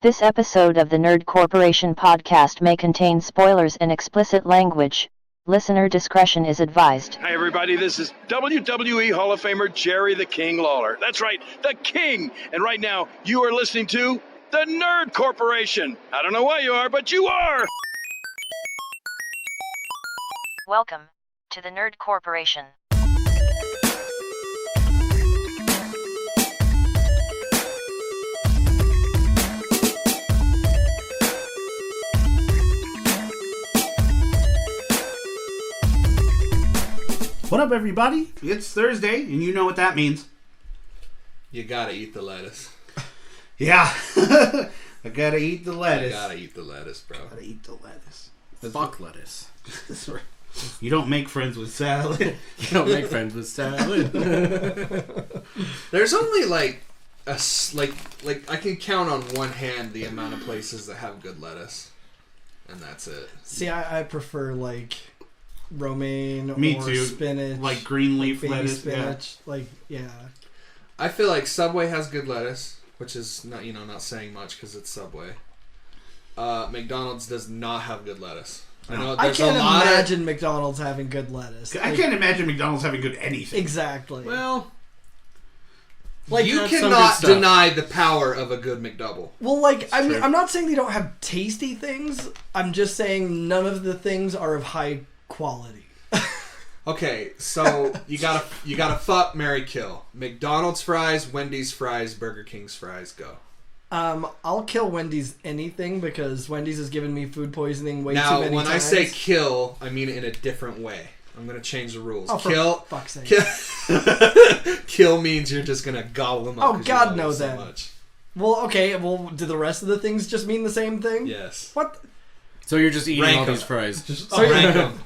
This episode of the Nerd Corporation podcast may contain spoilers and explicit language. Listener discretion is advised. Hi, everybody. This is WWE Hall of Famer Jerry the King Lawler. That's right, the King. And right now, you are listening to the Nerd Corporation. I don't know why you are, but you are. Welcome to the Nerd Corporation. What up, everybody? It's Thursday, and you know what that means. You gotta eat the lettuce. Yeah. I gotta eat the lettuce. You gotta eat the lettuce, bro. Gotta eat the lettuce. Fuck lettuce. That's right. You don't make friends with salad. You don't make friends with salad. There's only like I can count on one hand the amount of places that have good lettuce, and that's it. See, I prefer like romaine Me or too. spinach, Like green leaf baby lettuce. spinach. Like, yeah. I feel like Subway has good lettuce, which is not saying much because it's Subway. McDonald's does not have good lettuce. I know I there's can't a lot imagine McDonald's having good lettuce. Yeah. I can't imagine McDonald's having good anything. Exactly. Well, like you that's some cannot good stuff. deny the power of a good McDouble. well, like I mean, true. I'm not saying they don't have tasty things. I'm just saying none of the things are of high quality. Okay, so you gotta fuck, marry, kill. McDonald's fries, Wendy's fries, Burger King's fries. Go. I'll kill Wendy's anything because Wendy's has given me food poisoning way Now, too many when times. I say kill, I mean it in a different way. I'm gonna change the rules. Oh, for kill, fuck's sake. kill means you're just gonna gobble them up. Oh, 'cause you God, love no, them so then. much. Well, okay. Well, do the rest of the things just mean the same thing? Yes. What? So you're just eating Rank all 'em. these fries. Rank them.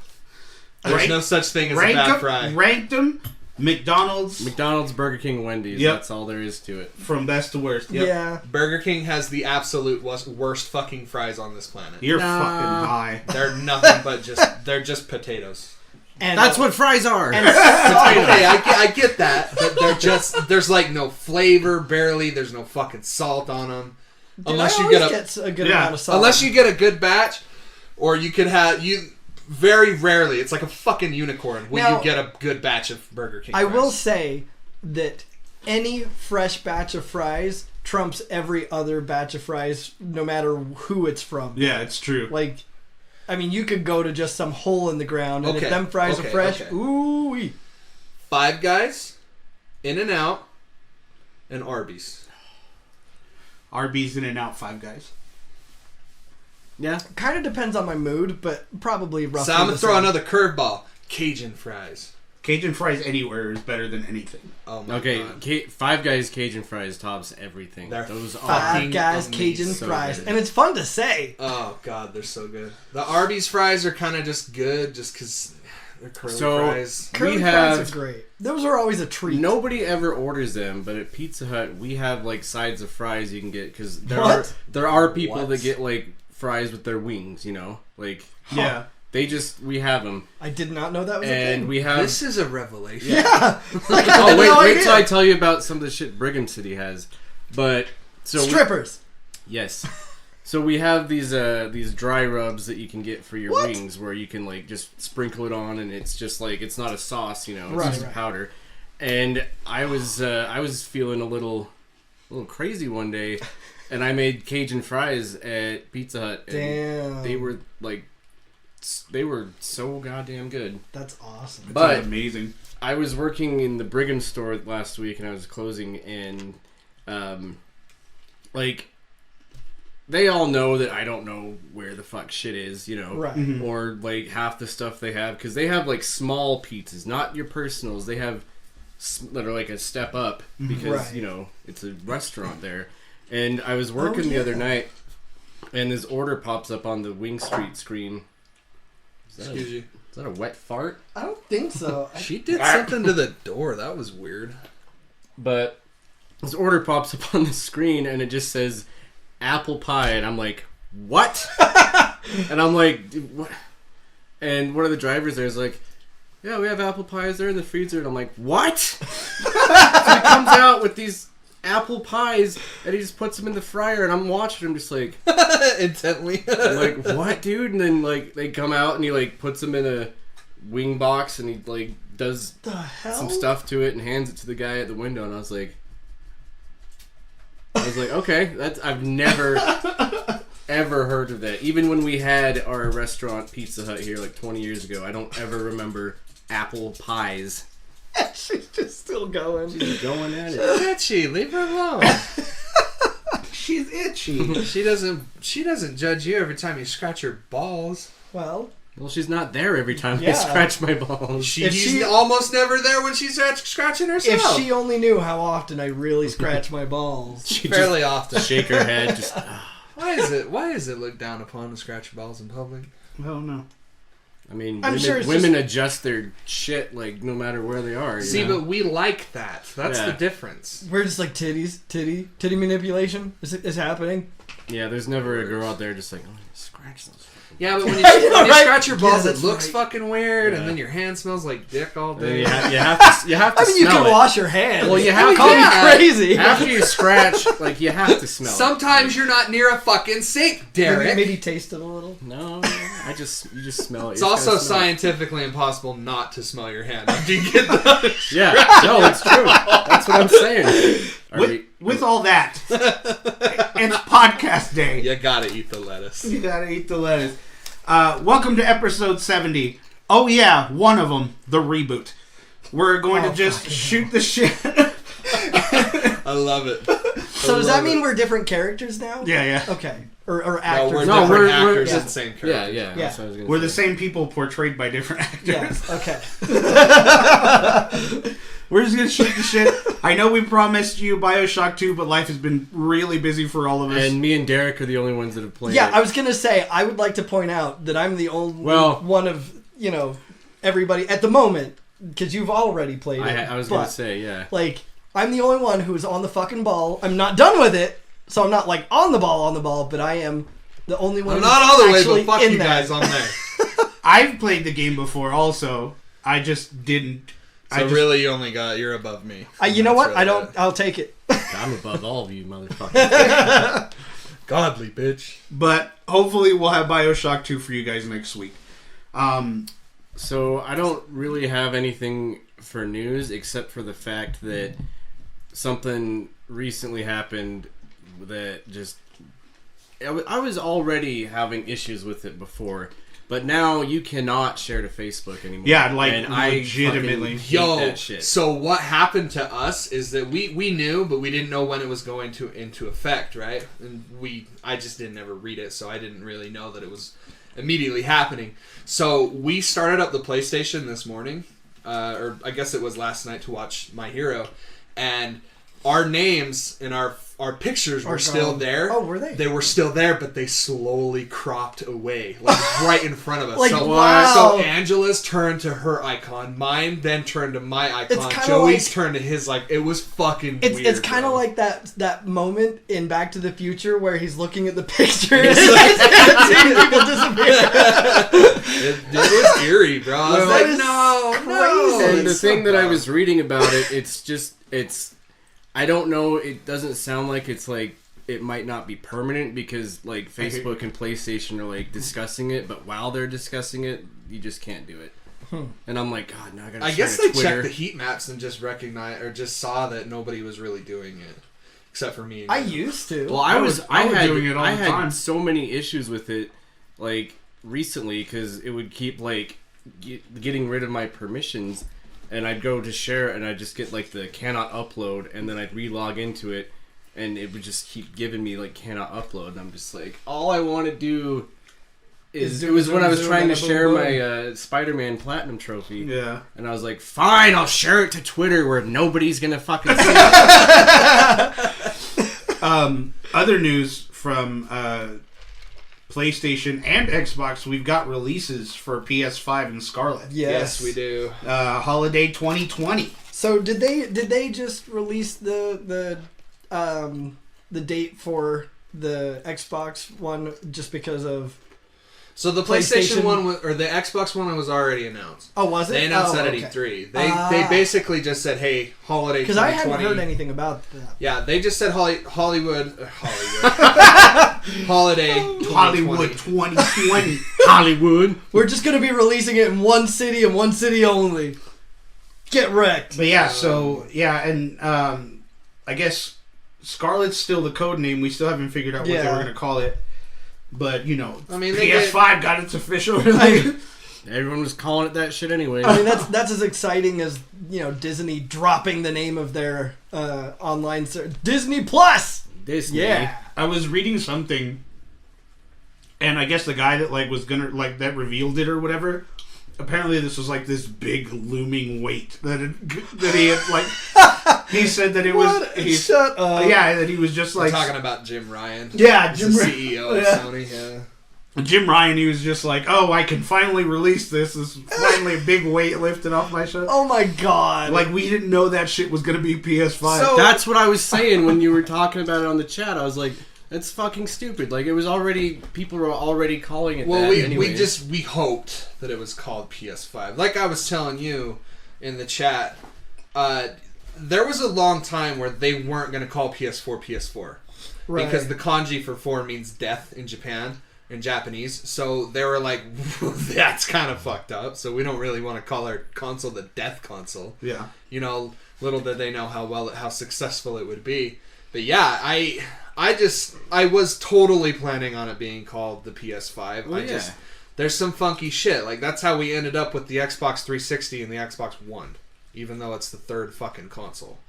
There's Rank- no such thing as a bad fry. Ranked them. McDonald's McDonald's, Burger King, Wendy's. Yep. That's all there is to it. from best to worst. Yep. Yeah. Burger King has the absolute worst fucking fries on this planet. You're Nah. fucking high. They're nothing but they're just potatoes. And That's what fries are. Okay, I get that, but there's like no flavor, barely. There's no fucking salt on them, unless you get a good Yeah. amount of salt. unless you get a good batch, or you could have very rarely. It's like a fucking unicorn when Now, you get a good batch of Burger King. I fries. will say that any fresh batch of fries trumps every other batch of fries, no matter who it's from. Yeah, it's true. Like, I mean, you could go to just some hole in the ground, and Okay, if them fries are okay, fresh, okay. ooh-wee. Five Guys, In-N-Out, and Arby's. Arby's, In-N-Out, Five Guys. Yeah. Kind of depends on my mood, but probably roughly So I'm gonna the throw same. another curveball: Cajun fries. Cajun fries anywhere is better than anything. Oh my Okay, god. Five Guys Cajun fries tops everything. They're Those are Five Guys amazing. Cajun So fries, good. and it's fun to say. Oh god, they're so good. The Arby's fries are kind of just good, just because they're curly So- fries. Curly We fries have- are great. Those are always a treat. Nobody ever orders them, but at Pizza Hut we have like sides of fries you can get because What? there are people What? that get like fries with their wings. You know, like Yeah. we have them, I did not know that was a and thing. we have. This is a revelation. Yeah. Like, I Oh had wait, no wait idea. till I tell you about some of the shit Brigham City has. But so Strippers. yes, so we have these dry rubs that you can get for your What? wings, where you can like just sprinkle it on, and it's just like it's not a sauce, you know, it's Right, just right. powder. And I was feeling a little crazy one day, and I made Cajun fries at Pizza Hut. And Damn. they were so goddamn good. That's awesome. But That's amazing. I was working in the Brigham store last week, and I was closing, and like they all know that I don't know where the fuck shit is, you know, Right. or like half the stuff they have, because they have like small pizzas, not your personals. They have that are like a step up because Right. you know it's a restaurant there. And I was working the other night, and this order pops up on the Wing Street screen. Excuse you. Is that a wet fart? I don't think so. She did something to the door. That was weird. But this order pops up on the screen and it just says apple pie, and I'm like, what? And I'm like, what? And one of the drivers there is like, yeah, we have apple pies. They're in the freezer. And I'm like, what? So he comes out with these apple pies, and he just puts them in the fryer, and I'm watching him just like intently. I'm like, what, dude? And then like they come out, and he like puts them in a wing box, and he like does some stuff to it and hands it to the guy at the window, and I was like, okay, I've never ever heard of that. Even when we had our restaurant Pizza Hut here like 20 years ago, I don't ever remember apple pies. She's just still going. She's going at it. Itchy, leave her alone. She's itchy. She doesn't judge you every time you scratch her balls. Well, she's not there every time I scratch my balls. She's almost never there when she's scratching herself. If she only knew how often I really scratch my balls. Fairly often. Shake her head. Just Why is it looked down upon to scratch your balls in public? I don't know. I mean, women adjust their shit like no matter where they are. See, but we like that. That's the difference. We're just like titty manipulation is happening. Yeah, there's never a girl out there just like, oh, scratch those. Yeah, but when you scratch your balls, it looks fucking weird, and then your hand smells like dick all day. You have to I mean, you can wash your hands. Well, you have to. Call me crazy. After you scratch, like, you have to smell Sometimes you're not near a fucking sink, Derek. Maybe taste it a little. No, you just smell it. It's also scientifically impossible not to smell your hand after you get done. Yeah, no, it's true. That's what I'm saying. With all that, it's podcast day. You gotta eat the lettuce. You gotta eat the lettuce. Welcome to episode 70. Oh yeah, one of them, the reboot. We're going to just shoot the shit. I love it. So does that mean we're different characters now? Yeah. Okay. Or actors? No, we're different actors in the same character. Yeah. That's what I was gonna We're say. the same people portrayed by different actors. Yeah, okay. We're just gonna shoot the shit. I know we promised you Bioshock 2, but life has been really busy for all of us. And me and Derek are the only ones that have played it. I was gonna say, I would like to point out that I'm the only one of, everybody at the moment, because you've already played it. I was gonna say, yeah. Like, I'm the only one who's on the fucking ball. I'm not done with it, so I'm not like on the ball, but I am the only one. I'm not all the way, but fuck you guys on there. I've played the game before, also. I just didn't. So really, you're above me. You know what? Really I'll take it. I'm above all of you, motherfucker. Godly bitch. But hopefully we'll have Bioshock 2 for you guys next week. So I don't really have anything for news except for the fact that something recently happened that just... I was already having issues with it before, but now you cannot share to Facebook anymore. Yeah, like, and legitimately. I hate that shit. So what happened to us is that we knew, but we didn't know when it was going into effect, right? And I just didn't ever read it, so I didn't really know that it was immediately happening. So we started up the PlayStation this morning, or I guess it was last night, to watch My Hero, and our names and our pictures were still there. Oh, were they? They were still there, but they slowly cropped away, like right in front of us. Like, so, wow. So Angela's turned to her icon, mine then turned to my icon, Joey's turned to his. Like, it was fucking weird. It's kind of like that moment in Back to the Future where he's looking at the pictures and seeing people disappear. It was eerie, bro. I was That like, is no. crazy. And the thing that I was reading about it, it's I don't know, it doesn't sound like it's like it might not be permanent because like Facebook and PlayStation are like discussing it, but while they're discussing it, you just can't do it. And I'm like, God, now I gotta. I guess they Twitter. checked the heat maps and just recognized or just saw that nobody was really doing it, except for me. And I used to. Well, I was doing it all the time. I had so many issues with it, like recently, because it would keep like getting rid of my permissions. And I'd go to share it, and I'd just get, like, the cannot upload, and then I'd re-log into it, and it would just keep giving me, like, cannot upload. And I'm just like, all I want to do is... It was when I was trying to share my Spider-Man Platinum Trophy. Yeah. And I was like, fine, I'll share it to Twitter where nobody's going to fucking see it. Other news from... PlayStation and Xbox, we've got releases for PS5 and Scarlett. Yes, we do. Holiday 2020. So did they just release the date for the Xbox one just because of So the PlayStation one or the Xbox one was already announced. Oh, was it? They announced that at okay. E3. They basically just said, "Hey, holiday 2020." Because I hadn't heard anything about that. Yeah, they just said Hollywood, holiday 2020. Hollywood 2020. Hollywood. We're just going to be releasing it in one city and one city only. Get wrecked. But yeah, and I guess Scarlett's still the code name. We still haven't figured out what they were going to call it. But, you know, I mean, PS5 got its official release. Everyone was calling it that shit anyway. I mean, that's as exciting as, you know, Disney dropping the name of their online service. Disney Plus! Disney. Yeah. I was reading something, and I guess the guy that, like, was gonna, like, that revealed it or whatever, apparently this was, like, this big looming weight that he had, like... He said that it was... Shut up. Yeah, that he was just like... We're talking about Jim Ryan. Yeah, Jim Ryan. CEO of Sony, yeah. Jim Ryan, he was just like, oh, I can finally release this. This is finally a big weight lifted off my shoulder. Oh my god. Like, we didn't know that shit was going to be PS5. So- That's what I was saying when you were talking about it on the chat. I was like, that's fucking stupid. Like, it was already... People were already calling it that anyways. We hoped that it was called PS5. Like I was telling you in the chat, there was a long time where they weren't going to call PS4 PS4. Right. Because the kanji for 4 means death in Japan, in Japanese. So they were like, that's kind of fucked up. So we don't really want to call our console the death console. Yeah. You know, little did they know how successful it would be. But yeah, I was totally planning on it being called the PS5. Well, There's some funky shit. Like, that's how we ended up with the Xbox 360 and the Xbox One. Even though it's the third fucking console.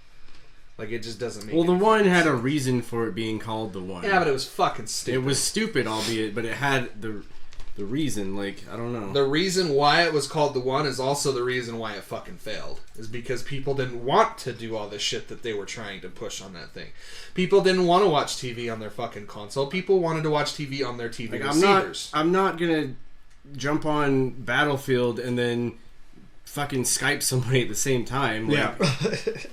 Like, it just doesn't make Well, the One had a sense. reason for it being called the One. Yeah, but it was fucking stupid. It was stupid, albeit, but it had the reason. Like, I don't know. The reason why it was called the One is also the reason why it fucking failed. Is because people didn't want to do all the shit that they were trying to push on that thing. People didn't want to watch TV on their fucking console. People wanted to watch TV on their TV receivers. I'm not gonna jump on Battlefield and then fucking Skype somebody at the same time. Like, Yeah.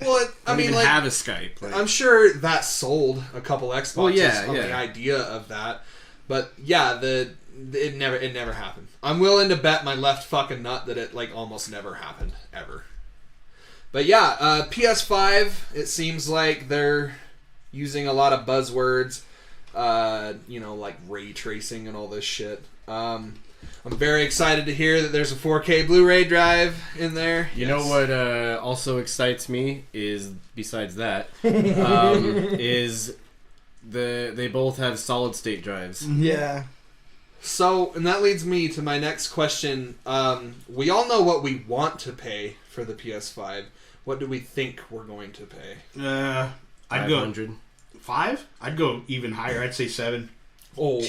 Well, I mean, like, have a Skype. Like, I'm sure that sold a couple Xboxes Well, yeah, on yeah. the idea of that, but yeah, it never happened. I'm willing to bet my left fucking nut that it like almost never happened ever. But yeah, PS5. It seems like they're using a lot of buzzwords, you know, like ray tracing and all this shit. I'm very excited to hear that there's a 4K Blu-ray drive in there. You know what also excites me is, besides that, is they both have solid state drives. Yeah. So, and that leads me to my next question. We all know what we want to pay for the PS5. What do we think we're going to pay? I'd go 500. 5? I'd go even higher. I'd say 7. Oh,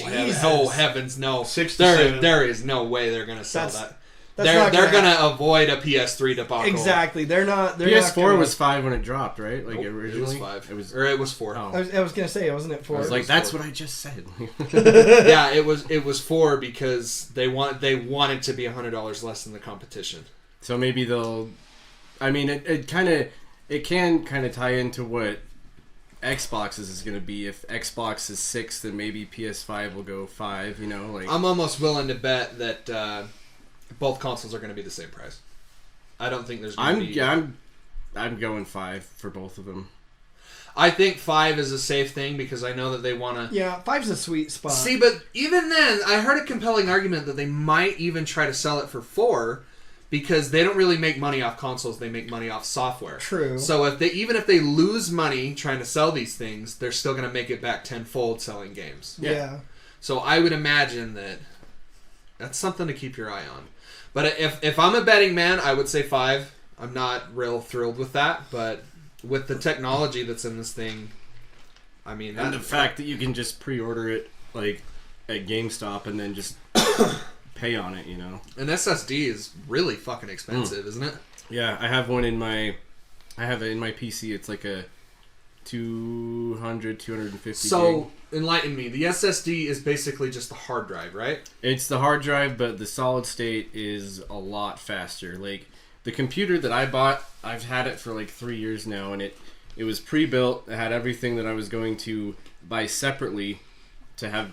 heavens, no. 6 to 7. There is no way they're going to sell that. That's They're going to avoid a PS3 debacle. Exactly. They're not. PS4 was 5 when it dropped, right? Like, Nope, originally? it was 5. It It was 4. Oh. I was gonna say, wasn't it 4? I was like, that's what I just said. Yeah, it was 4 because they wanted to be $100 less than the competition. So maybe they'll... I mean, it can kind of tie into what Xbox's is going to be. If Xbox is 6, then maybe PS5 will go 5, you know? Like, I'm almost willing to bet that both consoles are going to be the same price. I don't think there's going to be... I'm going 5 for both of them. I think 5 is a safe thing because I know that they want to... Yeah, 5's a sweet spot. See, but even then, I heard a compelling argument that they might even try to sell it for 4 because they don't really make money off consoles, they make money off software. True. So even if they lose money trying to sell these things, they're still going to make it back tenfold selling games. Yeah. So I would imagine that that's something to keep your eye on. But if I'm a betting man, I would say 5. I'm not real thrilled with that, but with the technology that's in this thing, I mean... And the fact that you can just pre-order it, like, at GameStop and then just pay on it, you know? An SSD is really fucking expensive, isn't it? Yeah, I have one in my... I have it in my PC. It's like a 250 So, gig. enlighten me. The SSD is basically just the hard drive, right? It's the hard drive, but the solid state is a lot faster. Like, the computer that I bought, I've had it for like 3 years now, and it was pre-built. It had everything that I was going to buy separately to have,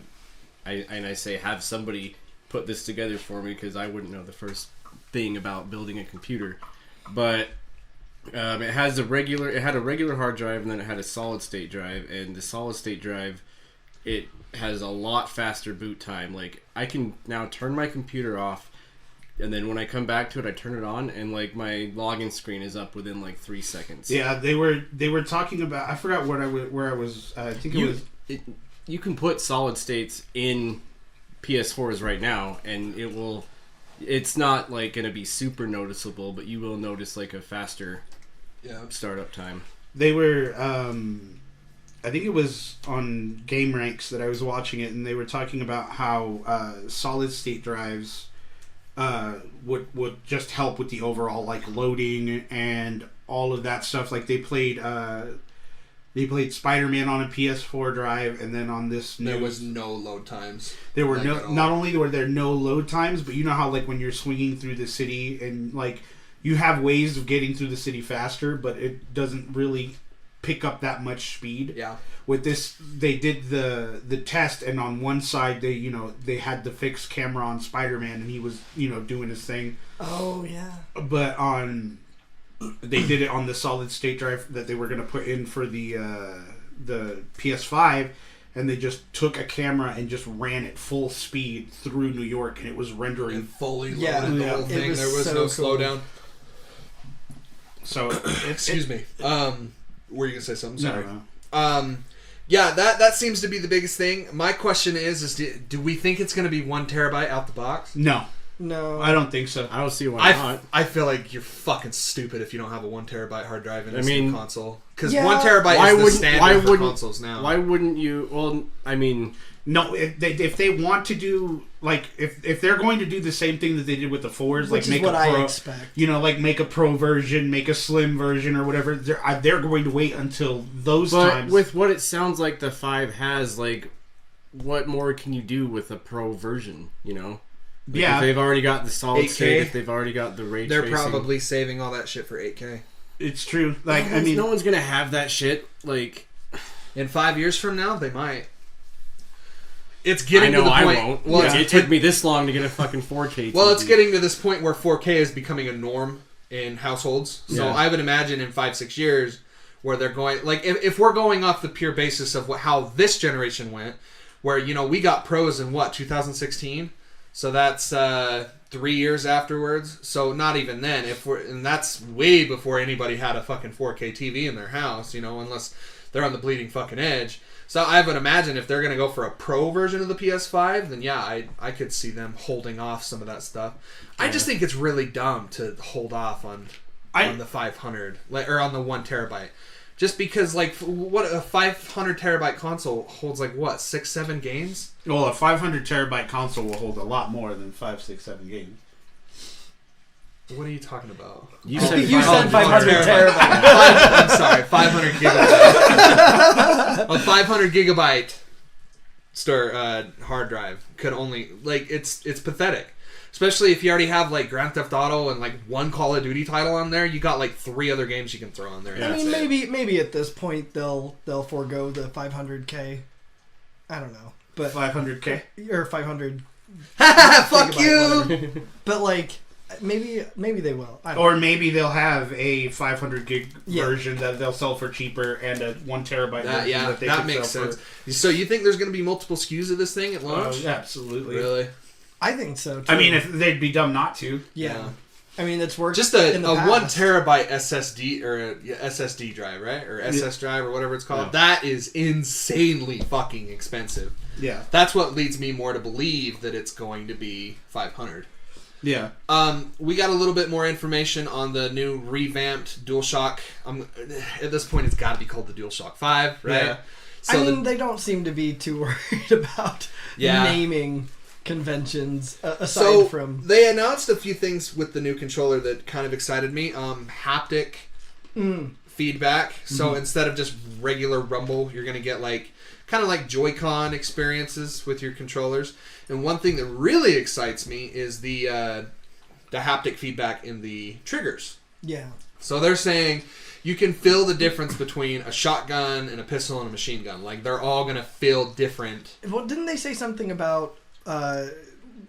I say have somebody put this together for me because I wouldn't know the first thing about building a computer. But it had a regular hard drive, and then it had a solid state drive. And the solid state drive, it has a lot faster boot time. Like, I can now turn my computer off, and then when I come back to it, I turn it on, and like my login screen is up within like 3 seconds. Yeah, they were talking about. I forgot where I was. I think you can put solid states in PS4s right now, and it's not like going to be super noticeable, but you will notice like a faster startup time. They were. I think it was on Game Ranks that I was watching it, and they were talking about how solid state drives would just help with the overall like loading and all of that stuff. Like they played Spider-Man on a PS4 drive, and then on this there was no load times. There were not only were there no load times, but you know how like when you're swinging through the city and like you have ways of getting through the city faster, but it doesn't really pick up that much speed. Yeah. With this, they did the test, and on one side they had the fixed camera on Spider-Man, and he was doing his thing. Oh yeah. But they did it on the solid state drive that they were going to put in for the PS5, and they just took a camera and just ran it full speed through New York, and it was rendering fully loaded the whole thing. There was so no cool. slowdown. So excuse me. Were you gonna say something? Sorry. No. Yeah, that seems to be the biggest thing. My question is do we think it's gonna be 1 terabyte out the box? No, I don't think so. I don't see why not. I feel like you're fucking stupid if you don't have a 1 terabyte hard drive in a Steam console. Because Yeah. 1 terabyte is the standard for consoles now. Why wouldn't you? Well, I mean, no. If they want to do like if they're going to do the same thing that they did with the 4s, like Which make is what a pro, I expect. Like make a pro version, make a slim version or whatever. They're going to wait until those times. But with what it sounds like the 5 has, like, what more can you do with a pro version? Like, if they've already got the solid 8K, state, if they've already got the ray they're tracing. probably saving all that shit for 8K. It's true. Like no one's gonna have that shit. Like, in 5 years from now, they might. It's getting to the point. I won't. Well, it took me this long to get a fucking 4K. Well, TV. it's getting to this point where 4K is becoming a norm in households. So Yeah. I would imagine in 5-6 years where they're going, like, if we're going off the pure basis of how this generation went, where we got pros in 2016, so that's 3 years afterwards. So not even then. And that's way before anybody had a fucking 4K TV in their house, unless they're on the bleeding fucking edge. So I would imagine if they're going to go for a pro version of the PS5, then yeah, I could see them holding off some of that stuff. Yeah. I just think it's really dumb to hold off on the 500, or on the 1 terabyte. Just because, like, what a 500 terabyte console holds, like, what, 6-7 games? Well, a 500 terabyte console will hold a lot more than 5, 6, 7 games. What are you talking about? You said 500 terabyte. I'm sorry, 500 gigabyte. A 500 gigabyte hard drive could only, like, it's pathetic. Especially if you already have, like, Grand Theft Auto and, like, 1 Call of Duty title on there, you got, like, 3 other games you can throw on there. I mean, maybe at this point they'll forego the 500K. I don't know, but 500K or 500. Fuck you. But like, maybe they will. Or maybe they'll have a 500 gig version that they'll sell for cheaper, and a 1 terabyte version that they that could makes sell sense. So you think there's going to be multiple SKUs of this thing at launch? Absolutely. Really? I think so too. I mean, if they'd be dumb not to. Yeah. I mean, it's worked. Just a 1 terabyte SSD or a SSD drive, right? Or SS drive or whatever it's called. Yeah. That is insanely fucking expensive. Yeah. That's what leads me more to believe that it's going to be 500. Yeah. We got a little bit more information on the new revamped DualShock. At this point, it's got to be called the DualShock 5, right? Yeah. So they don't seem to be too worried about naming conventions aside from. They announced a few things with the new controller that kind of excited me. Haptic feedback. So instead of just regular rumble, you're going to get kind of like Joy-Con experiences with your controllers. And one thing that really excites me is the haptic feedback in the triggers. Yeah. So they're saying you can feel the difference between a shotgun and a pistol and a machine gun. Like, they're all going to feel different. Well, didn't they say something about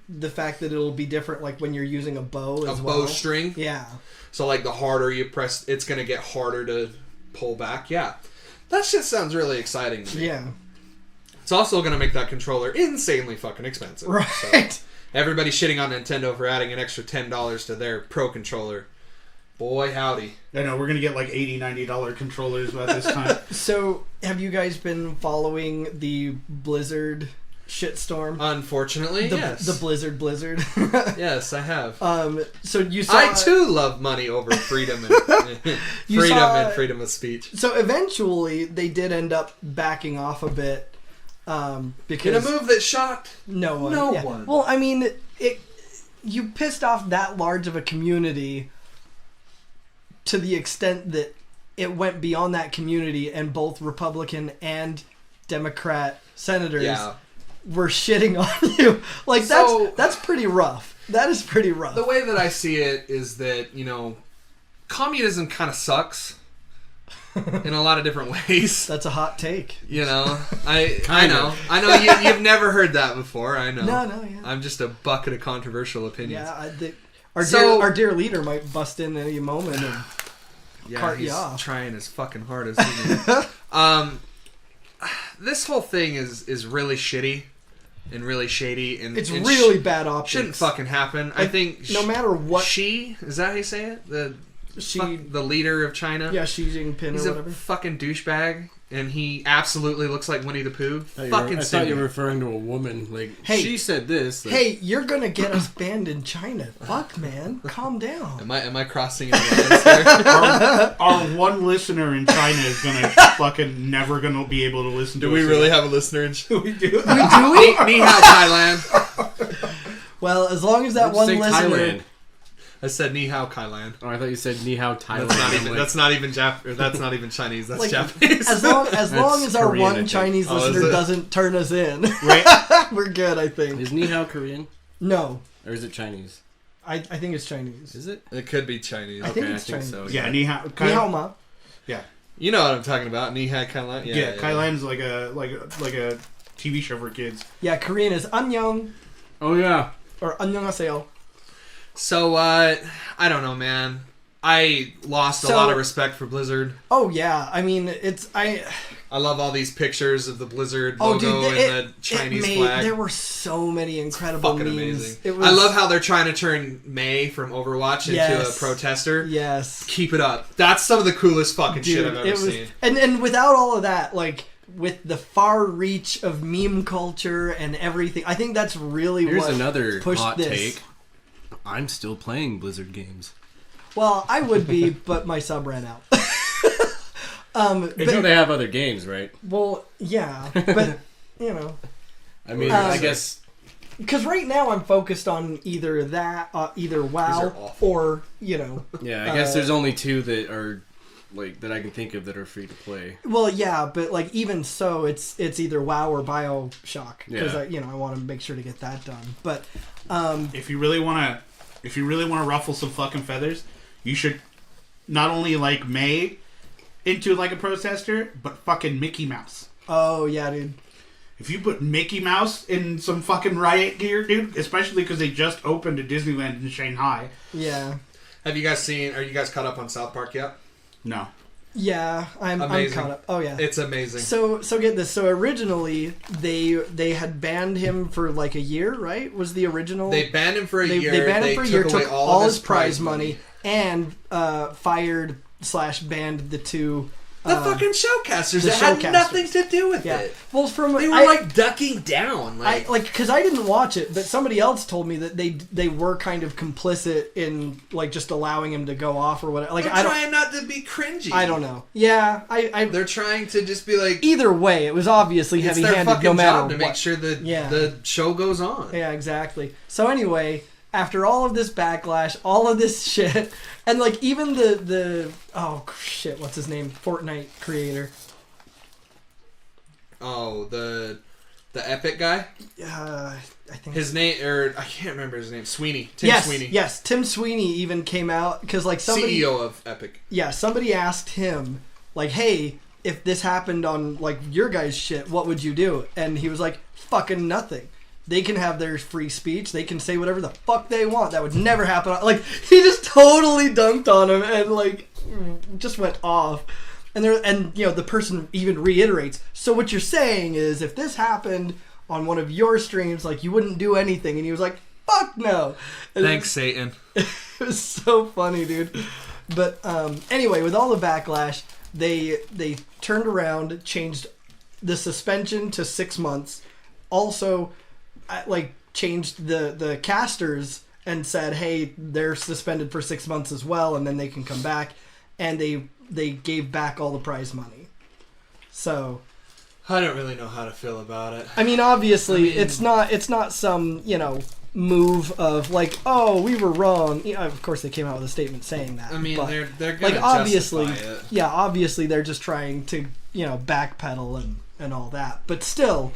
the fact that it'll be different, like when you're using a bow as well. A bowstring. Yeah. So like the harder you press, it's gonna get harder to pull back. Yeah, that shit sounds really exciting to me. Yeah. It's also gonna make that controller insanely fucking expensive. Right. So everybody shitting on Nintendo for adding an extra $10 to their Pro controller. Boy, howdy. I know, we're going to get like $80, $90 controllers by this time. So, have you guys been following the Blizzard shitstorm? Unfortunately, yes. The Blizzard. Yes, I have. So you saw... I too love money over freedom and freedom of speech. So eventually, they did end up backing off a bit. Because In a move that shocked no one. no one. Well, I mean, you pissed off that large of a community to the extent that it went beyond that community, and both Republican and Democrat senators were shitting on you. Like, that's pretty rough. That is pretty rough. The way that I see it is that, communism kind of sucks in a lot of different ways. That's a hot take. I know you've never heard that before. I know. No, yeah. I'm just a bucket of controversial opinions. Yeah, our dear leader might bust in any moment and cart you off. Trying as fucking hard as he can. This whole thing is really shitty and really shady, and it's really bad optics. Shouldn't fucking happen. I think no matter what. Is that how you say it? The leader of China. Yeah, Xi Jinping He's or whatever. a fucking douchebag, and he absolutely looks like Winnie the Pooh. I thought you were referring to a woman. Like, hey, she said this. Like, hey, you're gonna get us banned in China. Fuck, man, calm down. Am I crossing any lines there? Our one listener in China is gonna fucking never gonna be able to listen to us. Do we really have a listener in China? We do. Ni hao, Thailand. Well, as long as that one say listener. Thailand. I said ni hao, Thailand. Oh, I thought you said ni hao, Thailand. That's not even That's not even Chinese. That's like, Japanese. As long as our Korean, one Chinese listener doesn't turn us in, Right? we're good. I think. Is ni hao Korean? No. Or is it Chinese? I think it's Chinese. Is it? It could be Chinese. I think it's Chinese. so. Yeah, ni hao. Ni hao ma. Yeah. You know what I'm talking about. Ni hao, Thailand. Yeah, Thailand's like a TV show for kids. Yeah, Korean is annyeong Oh yeah. or annyeonghaseyo. So, I don't know, man. I lost a lot of respect for Blizzard. Oh yeah, I mean I love all these pictures of the Blizzard logo and the Chinese flag. There were so many incredible fucking memes. amazing. I love how they're trying to turn Mei from Overwatch into a protester. Yes. Keep it up. That's some of the coolest fucking shit I've ever seen. And without all of that, like with the far reach of meme culture and everything, I think that's really Here's what another pushed hot this. take. I'm still playing Blizzard games. Well, I would be, but my sub ran out. They know they have other games, right? Well, yeah, but I mean, I guess because right now I'm focused on either WoW or Yeah, I guess there's only two that are like that I can think of that are free to play. Well, yeah, but like even so, it's either WoW or BioShock because I want to make sure to get that done. But if you really want to ruffle some fucking feathers, you should not only like May into like a protester, but fucking Mickey Mouse. Oh yeah, dude. If you put Mickey Mouse in some fucking riot gear, dude, especially because they just opened a Disneyland in Shanghai. Yeah. Are you guys caught up on South Park yet? No. Yeah, I'm caught up. Oh yeah, it's amazing. So get this. So originally they had banned him for like a year, right? Was the original? They banned him for a year. They banned him for a year. Took all his prize money and fired/banned the two. The fucking showcasters that had nothing to do with it. Well, they were ducking down. Because I didn't watch it, but somebody else told me that they were kind of complicit in like just allowing him to go off or whatever. Like they're trying not to be cringy. I don't know. Yeah, they're trying to just be like. Either way, it was obviously heavy-handed. No matter what, to make sure that the show goes on. Yeah, exactly. So anyway. After all of this backlash, all of this shit, and like even the oh shit, what's his name? Fortnite creator. Oh, the Epic guy. I think his name, or I can't remember his name. Sweeney. Tim Sweeney. Yes, Tim Sweeney even came out because like somebody CEO of Epic. Yeah, somebody asked him like, "Hey, if this happened on like your guys' shit, what would you do?" And he was like, "Fucking nothing." They can have their free speech. They can say whatever the fuck they want. That would never happen. Like, he just totally dunked on him and, like, just went off. And the person even reiterates, so what you're saying is if this happened on one of your streams, like, you wouldn't do anything. And he was like, fuck no. And Thanks, Satan. It was so funny, dude. But anyway, with all the backlash, they turned around, changed the suspension to 6 months. Also, like, changed the casters and said, hey, they're suspended for 6 months as well, and then they can come back. And they gave back all the prize money. So I don't really know how to feel about it. I mean, obviously, it's not some, move of like, oh, we were wrong. Of course, they came out with a statement saying that. I mean, but, they're gonna like, obviously, justify it. yeah, obviously they're just trying to backpedal and all that. But still,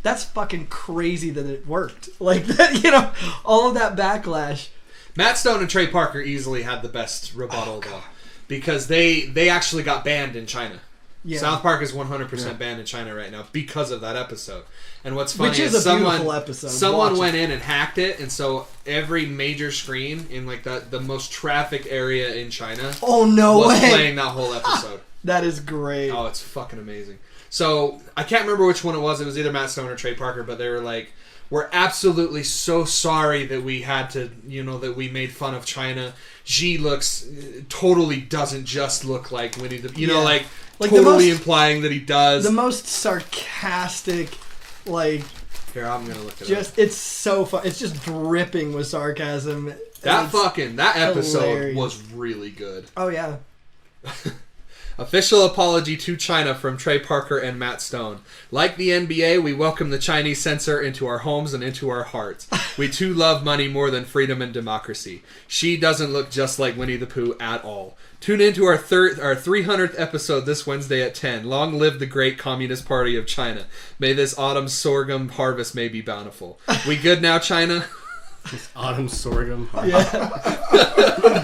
that's fucking crazy that it worked. Like that, all of that backlash. Matt Stone and Trey Parker easily had the best rebuttal though, because they actually got banned in China. Yeah. South Park is 100% banned in China right now because of that episode. And what's funny Which is is a beautiful episode. someone Watch went it. in and hacked it, and so every major screen in like the most trafficked area in China Oh no was way! playing that whole episode. That is great. Oh, it's fucking amazing. So I can't remember which one it was. It was either Matt Stone or Trey Parker, but they were like, "We're absolutely so sorry that we had to, that we made fun of China. Xi totally doesn't just look like Winnie the, like totally implying that he does." The most sarcastic, like. Here, I'm gonna look it up. It's so fun. It's just dripping with sarcasm. That episode hilarious. was really good. Oh yeah. Official apology to China from Trey Parker and Matt Stone. Like the NBA, we welcome the Chinese censor into our homes and into our hearts. We too love money more than freedom and democracy. She doesn't look just like Winnie the Pooh at all. Tune in to our 300th episode this Wednesday at 10. Long live the great Communist Party of China. May this autumn sorghum harvest may be bountiful. We good now, China? This autumn sorghum. Yeah.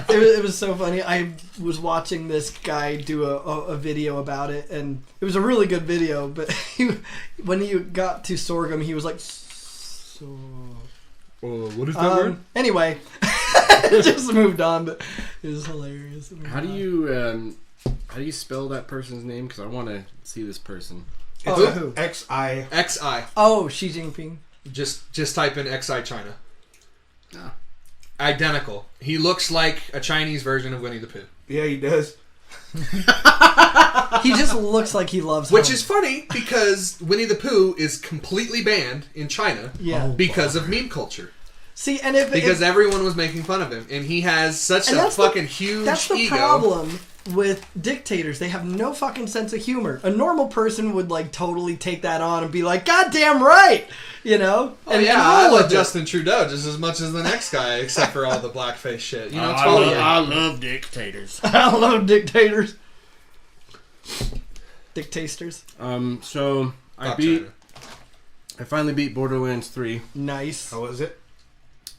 It was so funny. I was watching this guy do a video about it, and it was a really good video, but when he got to sorghum, he was like, what is that word? Anyway, it just moved on, but it was hilarious. How do you spell that person's name? Because I want to see this person. It's who? XI. XI. Oh, Xi Jinping. Just type in XI China. Oh. Identical. He looks like a Chinese version of Winnie the Pooh. Yeah, he does. He just looks like he loves Which home. is funny because Winnie the Pooh is completely banned in China because of meme culture. See, and Because everyone was making fun of him. And he has such a fucking huge That's the ego. problem with dictators. They have no fucking sense of humor. A normal person would like totally take that on and be like, "God damn right," Oh and yeah, roll I love with it. Justin Trudeau just as much as the next guy, except for all the blackface shit. I love dictators. I love dictators. Dictators. So Fuck I finally beat Borderlands 3. Nice. How was it?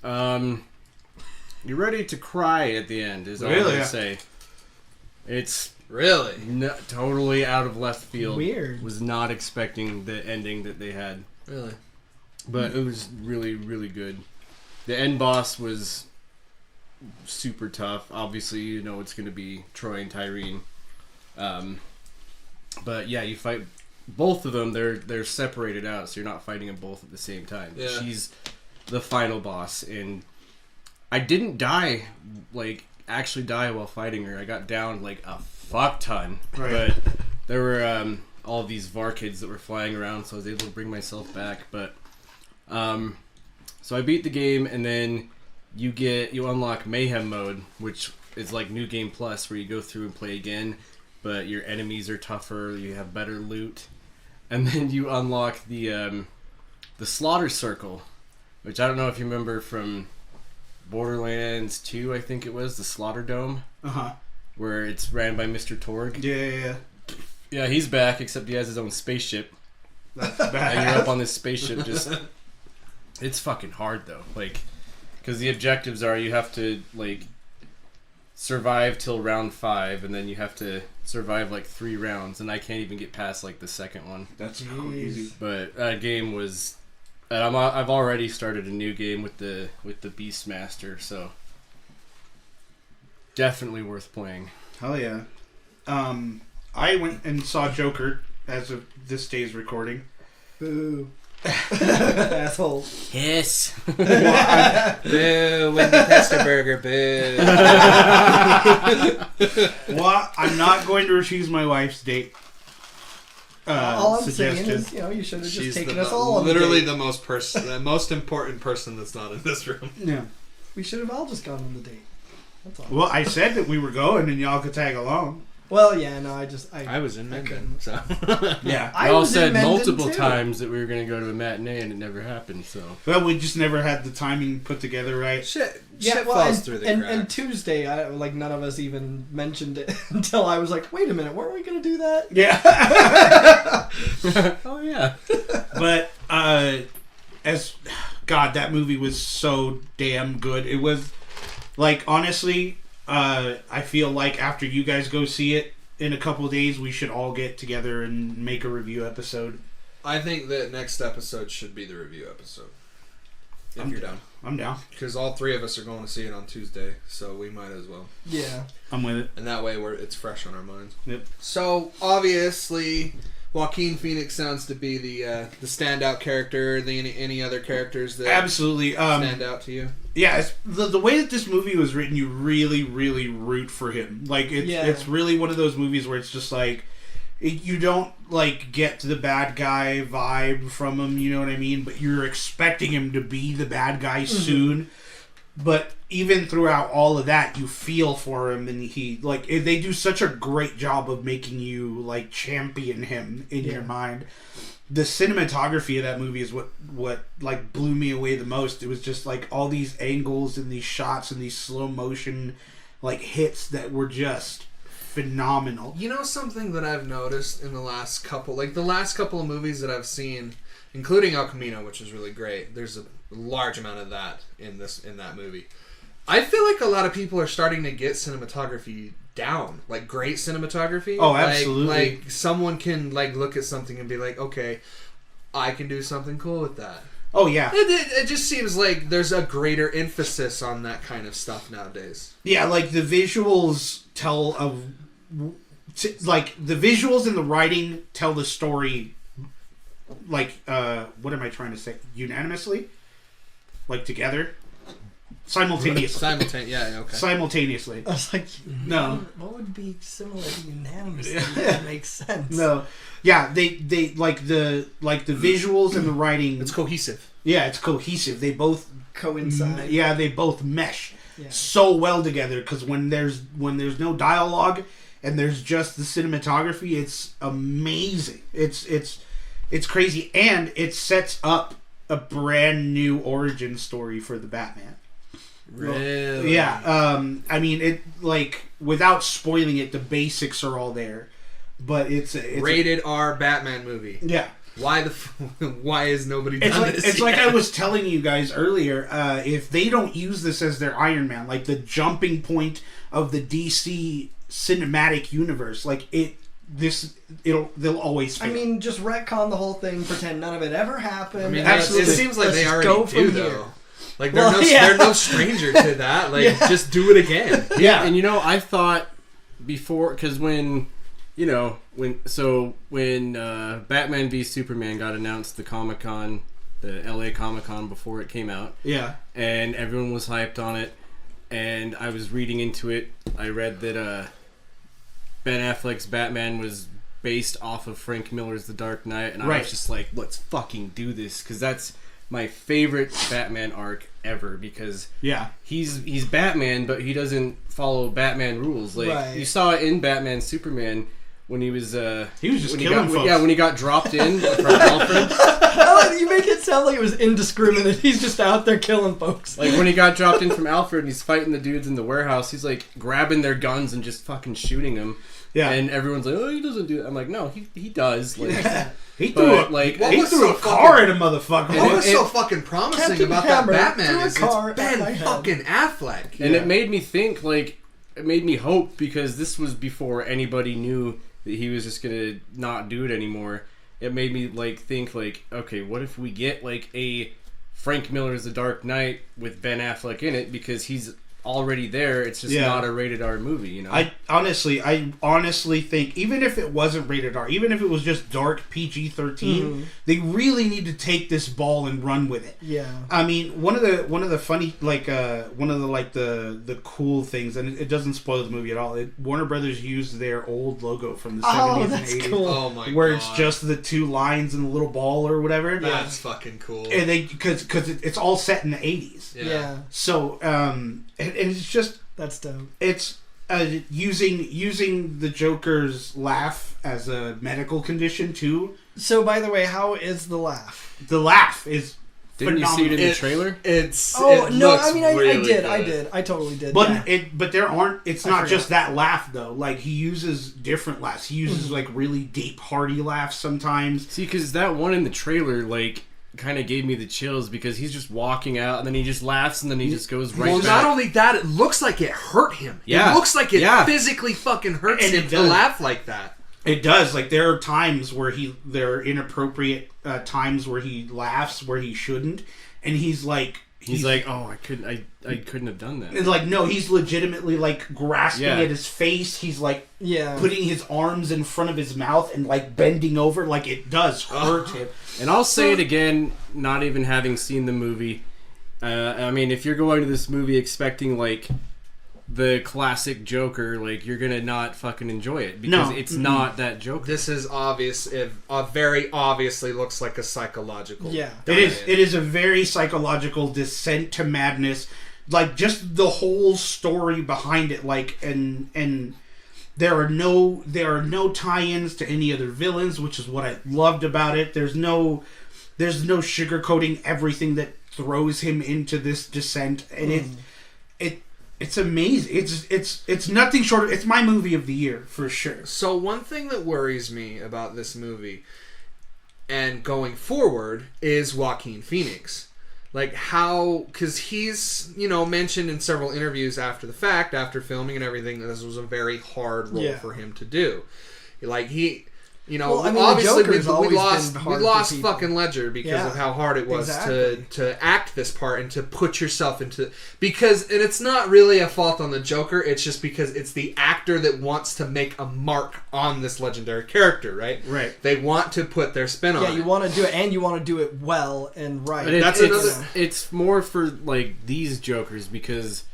You're ready to cry at the end, is all I'm Really? going to say. It's Really? totally out of left field. Weird. Was not expecting the ending that they had. Really? But it was really, really good. The end boss was super tough. Obviously, it's going to be Troy and Tyrene. But yeah, you fight both of them. They're separated out, so you're not fighting them both at the same time. Yeah. She's the final boss, and I didn't die, actually die while fighting her. I got down a fuck ton. Right. But there were all of these VAR kids that were flying around, so I was able to bring myself back. But so I beat the game, and then you unlock Mayhem mode, which is like New Game Plus, where you go through and play again, but your enemies are tougher, you have better loot, and then you unlock the Slaughter Circle, which I don't know if you remember from Borderlands 2, I think it was, the Slaughter Dome, where it's ran by Mr. Torg. Yeah. Yeah, he's back, except he has his own spaceship. That's And bad. you're up on this spaceship just... It's fucking hard, though. Because the objectives are you have to, survive till round 5, and then you have to survive, 3 rounds, and I can't even get past, the second one. That's crazy. But that game was But I've already started a new game with the Beastmaster, so definitely worth playing. Hell yeah. I went and saw Joker as of this day's recording. Boo. Asshole. Yes. Boo, Wendy Testerberger, boo. Well, I'm not going to refuse my wife's date. All I'm Suggestion. saying is, you should have just She's taken us all on literally the date. the most important person that's not in this room. Yeah. We should have all just gone on the date. That's all. Well, I said that we were going and y'all could tag along. Well, yeah, no, I was in Mendon, couldn't. so. Yeah. I We all was in said Mendon, multiple too. times that we were going to go to a matinee, and it never happened. So Well, we just never had the timing put together right. Shit Yeah, falls through the and cracks. Tuesday, none of us even mentioned it until I was like, wait a minute, weren't we going to do that? Yeah. oh yeah. But that movie was so damn good. It was like, honestly, I feel like after you guys go see it in a couple of days, we should all get together and make a review episode. I think that next episode should be the review episode. If you're down. I'm down. Because all three of us are going to see it on Tuesday, so we might as well. Yeah. I'm with it. And that way it's fresh on our minds. Yep. So, obviously, Joaquin Phoenix sounds to be the standout character. Any other characters that Absolutely. stand out to you? Yeah, it's, the way that this movie was written, you really, really root for him. Like, it's really one of those movies where it's just like, you don't, like, get the bad guy vibe from him, you know what I mean? But you're expecting him to be the bad guy soon. But even throughout all of that, you feel for him, and they do such a great job of making you, like, champion him in your mind. The cinematography of that movie is what like blew me away the most. It was just like all these angles and these shots and these slow motion like hits that were just phenomenal. You know something that I've noticed in the last couple of movies that I've seen, including El Camino, which is really great. There's a large amount of that in that movie. I feel like a lot of people are starting to get cinematography down, like great cinematography. Oh, absolutely. Like someone can like look at something and be like, okay, I can do something cool with that. Oh yeah. It just seems like there's a greater emphasis on that kind of stuff nowadays. Yeah, like the visuals the visuals and the writing tell the story. Like, what am I trying to say? Unanimously, like together. Simultaneously. Simultaneously. I was like, No. what would be similar to unanimously? That makes sense. No. Yeah, they like the visuals and the writing. It's cohesive. Yeah, it's cohesive. They both Coincide. Yeah, they both mesh Yeah. so well together, because when there's no dialogue and there's just the cinematography, it's amazing. It's crazy, and it sets up a brand new origin story for the Batman. Really? Yeah. I mean, it, like, without spoiling it, the basics are all there, but it's rated R Batman movie. Yeah. Why is nobody done this? It's yet? like I was telling you guys earlier. If they don't use this as their Iron Man, like the jumping point of the DC cinematic universe, like they'll always fail. I mean, just retcon the whole thing, pretend none of it ever happened. I mean, absolutely. it seems like Let's they go already from do, here. though. Like, they're no stranger to that. Like, just do it again. Yeah. And I thought before, because when Batman v Superman got announced, the Comic-Con, the LA Comic-Con, before it came out, Yeah. and everyone was hyped on it, and I was reading into it. I read that Ben Affleck's Batman was based off of Frank Miller's The Dark Knight, and I was just like, let's fucking do this, because that's my favorite Batman arc ever, because he's Batman, but he doesn't follow Batman rules. Like you saw it in Batman Superman when he was just killing folks. when he got dropped in from Alfred. You make it sound like it was indiscriminate. He's just out there killing folks. Like when he got dropped in from Alfred and he's fighting the dudes in the warehouse, he's like grabbing their guns and just fucking shooting them. Yeah. And everyone's like, oh, he doesn't do that. I'm like, no, he does. Like, he threw a car at a motherfucker. What was so fucking promising Captain about Hammer that Batman threw a is car it's at my Ben head. fucking Affleck. And it made me think, like, it made me hope, because this was before anybody knew that he was just gonna not do it anymore. it made me like think like, okay, what if we get like a Frank Miller's The Dark Knight with Ben Affleck in it, because he's already there. It's just not a rated R movie, you know. I honestly think even if it wasn't rated R, even if it was just dark PG-13, they really need to take this ball and run with it. Yeah. I mean, one of the funny the cool things, and it doesn't spoil the movie at all. Warner Brothers used their old logo from the 70s and 80s, cool. Oh my god. where it's just the two lines and the little ball or whatever. That's fucking cool. And they because it's all set in the 80s. Yeah. So and it's just That's dope. it's using the Joker's laugh as a medical condition too. So, by the way, how is the laugh? The laugh is Didn't you see it in the trailer? Oh, no, looks I mean, I really did. good. I totally did. But yeah. but there aren't. It's I not forgot. just that laugh though. Like he uses different laughs. He uses like really deep, hearty laughs sometimes. See, because that one in the trailer, like, kind of gave me the chills, because he's just walking out and then he just laughs and then he just goes right Well, back. not only that, it looks like it hurt him. Yeah. It looks like it Yeah. physically fucking hurts And him it to does. laugh like that. It does. Like there are times where there are inappropriate times where he laughs where he shouldn't, and he's like, oh, I couldn't have done that. and like no, he's legitimately like grasping Yeah. at his face. He's like Yeah. putting his arms in front of his mouth and like bending over. Like it does hurt him. And I'll say it again, not even having seen the movie. I mean, if you're going to this movie expecting like the classic Joker, like you're gonna not fucking enjoy it, because No. it's not that Joker. This is obvious. It very obviously looks like a psychological. Yeah. It is. It is a very psychological descent to madness. Like just the whole story behind it. Like and there are no tie-ins to any other villains, which is what I loved about it. There's no sugarcoating everything that throws him into this descent, and it's amazing. It's nothing short of, it's my movie of the year for sure. So one thing that worries me about this movie and going forward is Joaquin Phoenix. Like how, because he's, mentioned in several interviews after the fact, after filming and everything, that this was a very hard role for him to do. Like Well, I mean, the obviously Joker's we always lost been hard we lost for people. fucking Ledger because Yeah, of how hard it was exactly. to act this part and to put yourself into, and it's not really a fault on the Joker, it's just because it's the actor that wants to make a mark on this legendary character, right? Right. They want to put their spin on Yeah, it. you want to do it, and you want to do it well and right. But That's another- It's more for like these Jokers, because,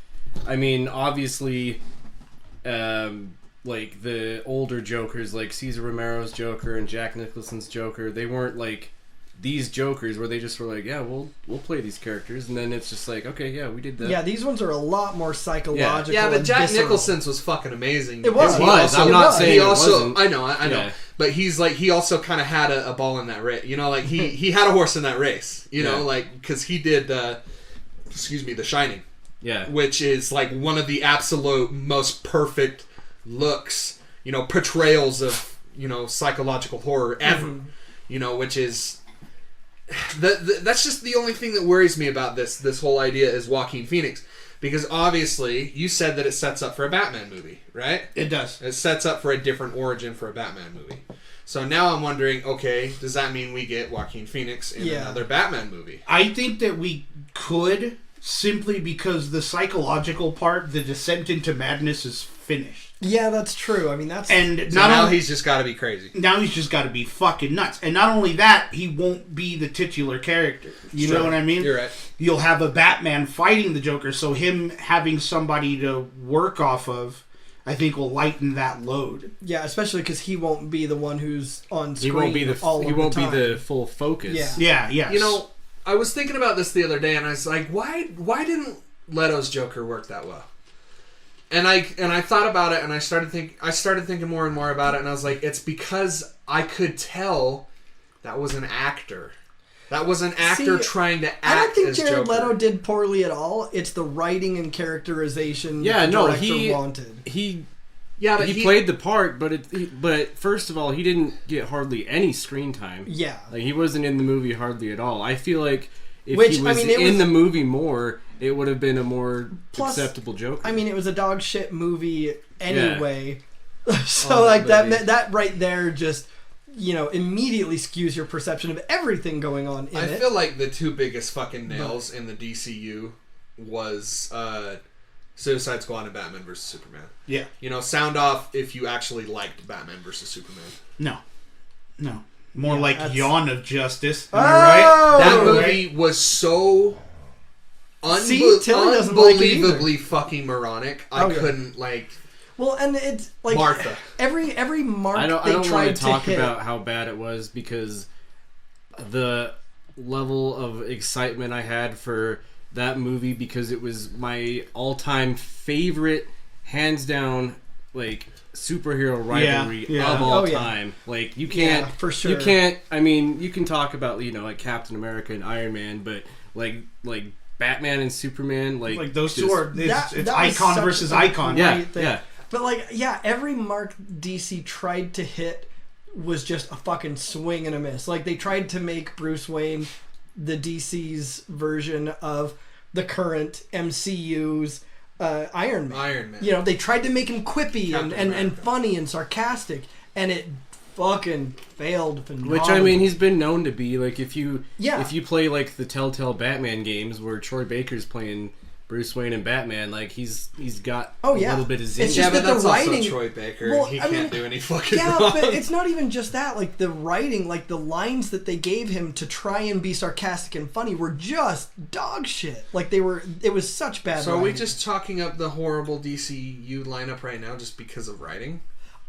I mean, obviously, like the older Jokers, like Cesar Romero's Joker and Jack Nicholson's Joker, they weren't like these Jokers where they just were like, yeah, we'll play these characters, and then it's just like, okay, yeah, we did that. Yeah, these ones are a lot more psychological. Yeah, but and Jack visceral. Nicholson's was fucking amazing. It was. It was. I'm not saying he it also, wasn't. I know. Yeah. But he's like, he also kind of had a ball in that race. Like he had a horse in that race. Yeah. Like because he did, The Shining. Yeah. Which is like one of the absolute most perfect looks, portrayals of, psychological horror ever. Which is that's just the only thing that worries me about this whole idea is Joaquin Phoenix. Because obviously, you said that it sets up for a Batman movie, right? It does. It sets up for a different origin for a Batman movie. So now I'm wondering, okay, does that mean we get Joaquin Phoenix in another Batman movie? I think that we could, simply because the psychological part, the descent into madness, is finished. Yeah, that's true. I mean, that's And So not now only, he's just got to be crazy. now he's just got to be fucking nuts. And not only that, he won't be the titular character. You know what I mean? You're right. You'll have a Batman fighting the Joker, so him having somebody to work off of, I think, will lighten that load. yeah, especially because he won't be the one who's on screen. He won't be all he of won't the be time. the full focus. Yeah. Yeah, yes. I was thinking about this the other day, and I was like, why didn't Leto's Joker work that well? And I thought about it, and I started thinking more and more about it, and I was like, it's because I could tell that was an actor. That was an actor trying to act as Joker. I don't think Jared Leto did poorly at all. It's the writing and characterization Yeah, the no, director wanted. He but he played the part, but first of all, he didn't get hardly any screen time. Yeah. Like he wasn't in the movie hardly at all. I feel like if Which, he I was mean, it in was- the movie more, it would have been a more Plus, acceptable Joker. I mean, it was a dog shit movie anyway. So Oh, like that movie. that right there just immediately skews your perception of everything going on in it. I feel like the two biggest fucking nails in the DCU was Suicide Squad and Batman vs. Superman. Yeah. Sound off if you actually liked Batman vs. Superman. No. More Yeah, like that's- Yawn of Justice. Am I right? That movie was so See, Tilly doesn't like it either. unbelievably fucking moronic. I couldn't Well, and it's like Martha. Every mark I don't they want tried to talk hit. about how bad it was because the level of excitement I had for that movie, because it was my all-time favorite, hands down, like superhero rivalry of all time. Like you can't, for sure. You can't. I mean, you can talk about like Captain America and Iron Man, but like Batman and Superman, like those Just- two are that it's was icon such versus a icon. Yeah, great thing. yeah. But every mark DC tried to hit was just a fucking swing and a miss. Like they tried to make Bruce Wayne the DC's version of the current MCU's Iron Man. They tried to make him quippy and funny and sarcastic, and it fucking failed phenomenally. Which, I mean, he's been known to be. Like, if you Yeah. play, like, the Telltale Batman games where Troy Baker's playing Bruce Wayne and Batman, like, he's got a little bit of zing. It's just but that that's the writing, also Troy Baker. Well, He I mean, can't do any fucking yeah, wrong. but it's not even just that. Like the writing, like the lines that they gave him to try and be sarcastic and funny were just dog shit. Like it was such bad. So are we writing. just talking up the horrible DCU lineup right now just because of writing?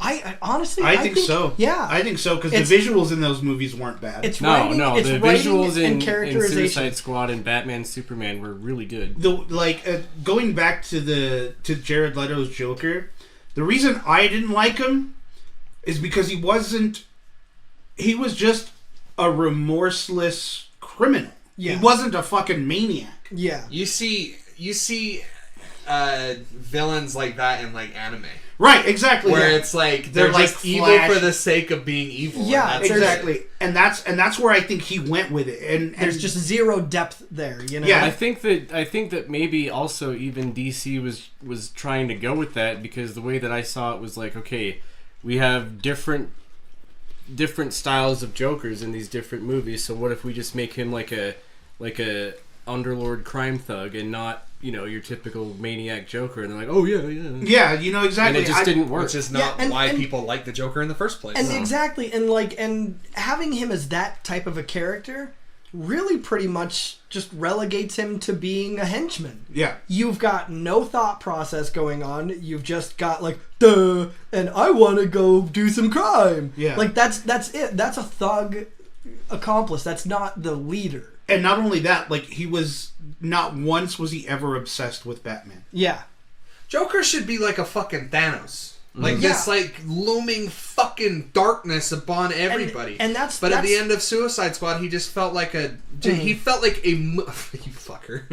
I honestly, I think so. Yeah, I think so, because the visuals in those movies weren't bad. it's No, writing, it's the writing visuals in and characterization. Suicide Squad and Batman Superman were really good. Going back to Jared Leto's Joker, the reason I didn't like him is because he was just a remorseless criminal. Yeah. He wasn't a fucking maniac. Yeah, You see villains like that in like anime. Right, exactly. Where yeah. it's like They're they're like just evil Flash. for the sake of being evil. Yeah, and that's exactly. it. And that's where I think he went with it. And there's just zero depth there. Yeah. I think that maybe also even DC was trying to go with that, because the way that I saw it was like, okay, we have different styles of Jokers in these different movies, so what if we just make him like a underlord crime thug and not your typical maniac Joker? And they're like, oh yeah, exactly. and it just didn't work. Which is not why people like the Joker in the first place. And exactly, and having him as that type of a character really pretty much just relegates him to being a henchman. Yeah. You've got no thought process going on. You've just got like, duh, and I want to go do some crime. Yeah. Like that's it. That's a thug accomplice. That's not the leader. And not only that, like, he was not once was he ever obsessed with Batman. Yeah. Joker should be like a fucking Thanos. Like this like looming fucking darkness upon everybody. And that's But at the end of Suicide Squad, he just felt like he felt like you fucker.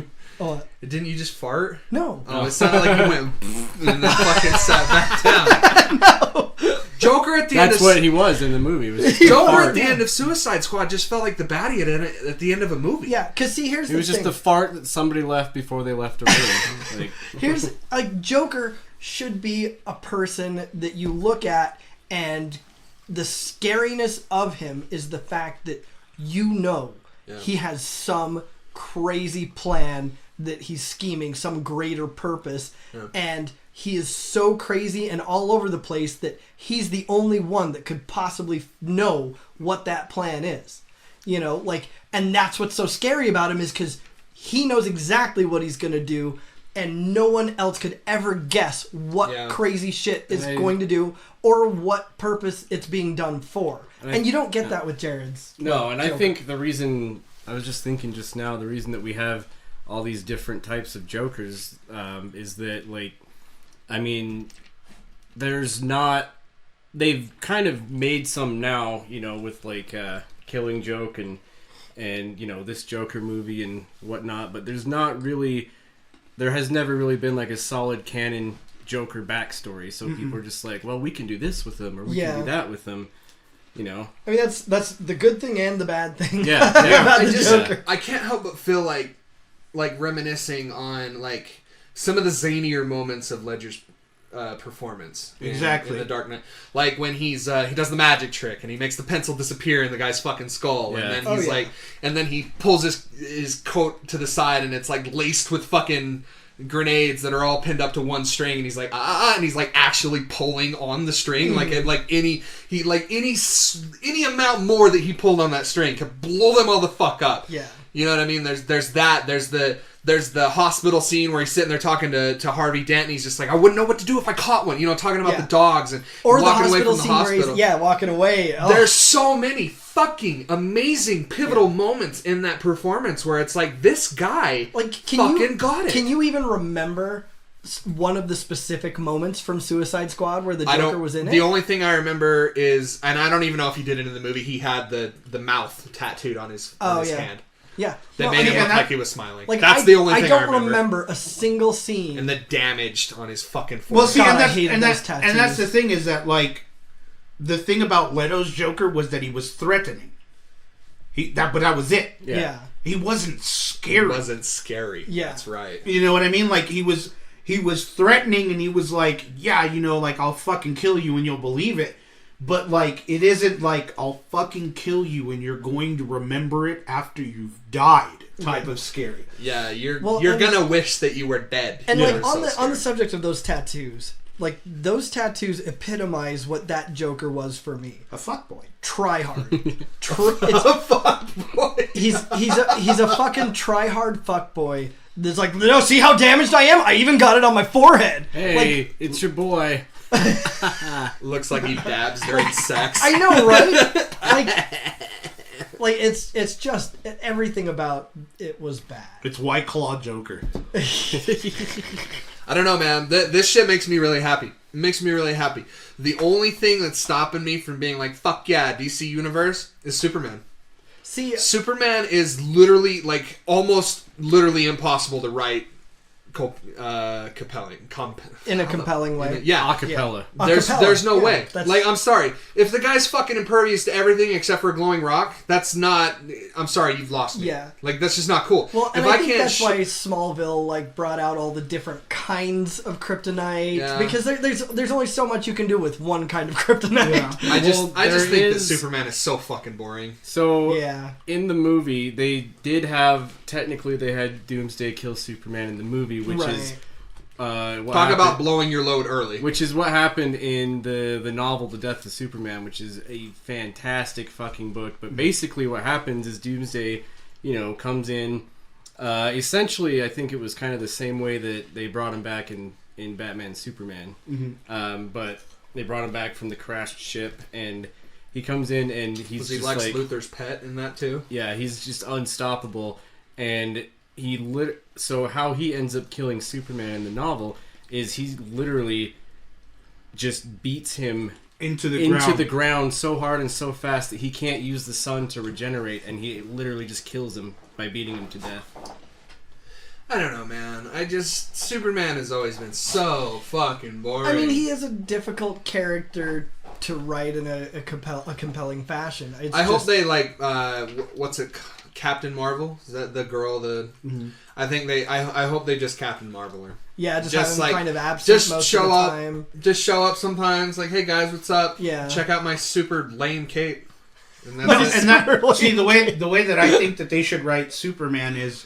Oh, Didn't you just fart? no. Oh, it sounded like he went and then fucking sat back down. No. Joker at the end That's of what he was in the movie. It was just Joker fart. at the end of Suicide Squad just felt like the baddie at the end of a movie. Yeah, because see, here's It the was just thing. the fart that somebody left before they left a room. Like, Here's like Joker should be a person that you look at, and the scariness of him is the fact that he has some crazy plan that he's scheming, some greater purpose, and he is so crazy and all over the place that he's the only one that could possibly know what that plan is. And that's what's so scary about him, is because he knows exactly what he's going to do, and no one else could ever guess what crazy shit is going to do or what purpose it's being done for. And you don't get that with Jared's. no, and Joker. I think the reason, I was just thinking just now, the reason that we have all these different types of Jokers is that, like, I mean, they've kind of made some now, with like Killing Joke and this Joker movie and whatnot, but there has never really been like a solid canon Joker backstory, so people are just like, well, we can do this with them, or we can do that with them, I mean, that's the good thing and the bad thing. Yeah, about the Joker. I can't help but feel like reminiscing on like some of the zanier moments of Ledger's performance. Exactly. In The Dark Knight. Like when he does the magic trick and he makes the pencil disappear in the guy's fucking skull. Yeah. And then he's like, and then he pulls his coat to the side and it's like laced with fucking grenades that are all pinned up to one string, and he's like and he's like actually pulling on the string any amount more that he pulled on that string could blow them all the fuck up. Yeah, you know what I mean. There's that. There's the hospital scene where he's sitting there talking to Harvey Dent, and he's just like, I wouldn't know what to do if I caught one. You know, talking about the dogs and or walking the away hospital from the scene hospital. where he's walking away. Oh. There's so many fucking amazing pivotal moments in that performance where it's like, this guy got it. Can you even remember one of the specific moments from Suicide Squad where the Joker was in it? The only thing I remember is, and I don't even know if he did it in the movie, he had the mouth tattooed on his hand. Yeah. That made him look like he was smiling. Like, that's the only thing I don't remember a single scene. And the damaged on his fucking forehead. Well, see, God, and that's the thing is that, like, the thing about Leto's Joker was that he was threatening. But that was it. Yeah. He wasn't scary. Yeah. That's right. You know what I mean? Like, he was threatening, and he was like, yeah, you know, like, I'll fucking kill you and you'll believe it. But, like, it isn't like, I'll fucking kill you and you're going to remember it after you've died type of scary. Yeah, you're gonna wish that you were dead. And, like, on the subject of those tattoos, like, those tattoos epitomize what that Joker was for me. A fuckboy. Try hard. A fuckboy. He's a fucking try hard fuckboy. There's like, no, see how damaged I am? I even got it on my forehead. Hey, like, it's your boy. Looks like he dabs during sex. I know, right? Like it's just everything about it was bad. It's White Claw Joker. I don't know, man. This shit makes me really happy. It makes me really happy. The only thing that's stopping me from being like, fuck yeah, DC Universe, is Superman. See, Superman is literally, like, almost literally impossible to write compelling. In a compelling way. Yeah. Acapella. There's no way. That's... Like, I'm sorry. If the guy's fucking impervious to everything except for a glowing rock, that's not... I'm sorry, you've lost me. Yeah. Like, that's just not cool. Well, and I think that's why Smallville, like, brought out all the different kinds of kryptonite. Yeah. Because there's only so much you can do with one kind of kryptonite. Yeah. I just think that Superman is so fucking boring. So, in the movie, they had Doomsday kill Superman in the movie, which is... Talk about blowing your load early. Which is what happened in the novel The Death of Superman, which is a fantastic fucking book. But basically what happens is Doomsday, comes in. Essentially, I think it was kind of the same way that they brought him back in Batman Superman. Mm-hmm. But they brought him back from the crashed ship, and he comes in and he's just like... Luthor's pet in that too? Yeah, he's just unstoppable. And... So how he ends up killing Superman in the novel is he literally just beats him into the ground so hard and so fast that he can't use the sun to regenerate, and he literally just kills him by beating him to death. I don't know, man. Superman has always been so fucking boring. I mean, he is a difficult character to write in a compelling fashion. I hope they what's it? Captain Marvel? Is that the girl? Mm-hmm. I think I hope they just Captain Marvel her. Yeah, just have him kind of absent most of the time. Just show up sometimes, like, hey guys, what's up? Yeah. Check out my super lame cape. See, the way that I think that they should write Superman is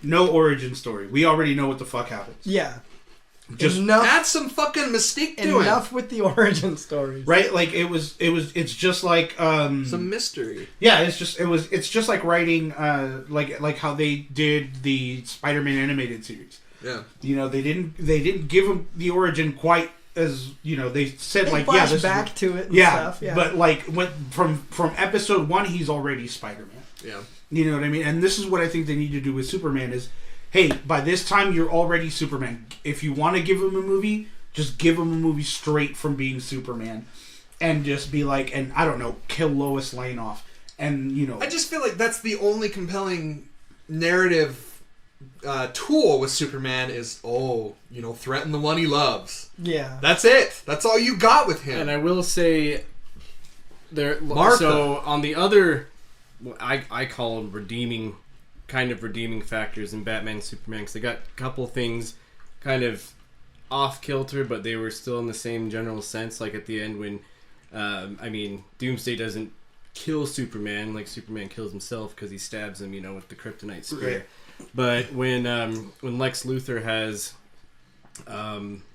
no origin story. We already know what the fuck happens. Yeah. Just add some fucking mystique to it. Enough with the origin stories, right? Like it's just like some mystery. Yeah, it's just like writing like how they did the Spider-Man animated series. Yeah, they didn't give him the origin quite as they said, like, yeah, this back to it. And stuff. Yeah, but like from episode 1, he's already Spider-Man. Yeah, you know what I mean. And this is what I think they need to do with Superman is. Hey, by this time you're already Superman. If you want to give him a movie, just give him a movie straight from being Superman, and just be like, and I don't know, kill Lois Lane off, and I just feel like that's the only compelling narrative tool with Superman is threaten the one he loves. Yeah, that's it. That's all you got with him. And I will say, Martha. So on the other, I call them redeeming factors in Batman and Superman, because they got a couple things kind of off kilter, but they were still in the same general sense. Like at the end when, Doomsday doesn't kill Superman like Superman kills himself because he stabs him, with the kryptonite spear. Right. But when Lex Luthor has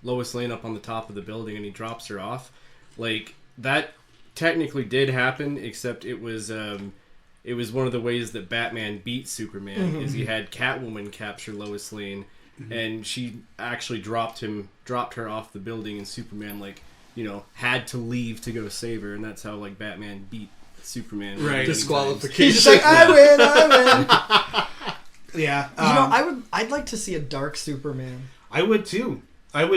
Lois Lane up on the top of the building and he drops her off, like that technically did happen, except it was one of the ways that Batman beat Superman is he had Catwoman capture Lois Lane, and she actually dropped her off the building, and Superman had to leave to go save her, and that's how Batman beat Superman. Right. Disqualification. He's just like, I win. Yeah. I'd like to see a dark Superman. I would too. Like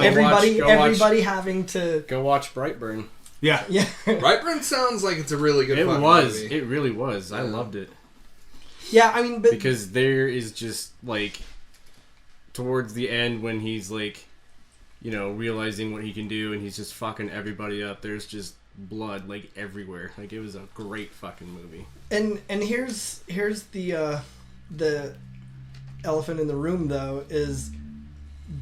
Everybody having to go watch Brightburn. Yeah. Yeah. Brightburn sounds like it's a really good movie. It really was. I loved it. Yeah, I mean, but because there is just towards the end when he's realizing what he can do and he's just fucking everybody up. There's just blood everywhere. It was a great fucking movie. And here's the elephant in the room though is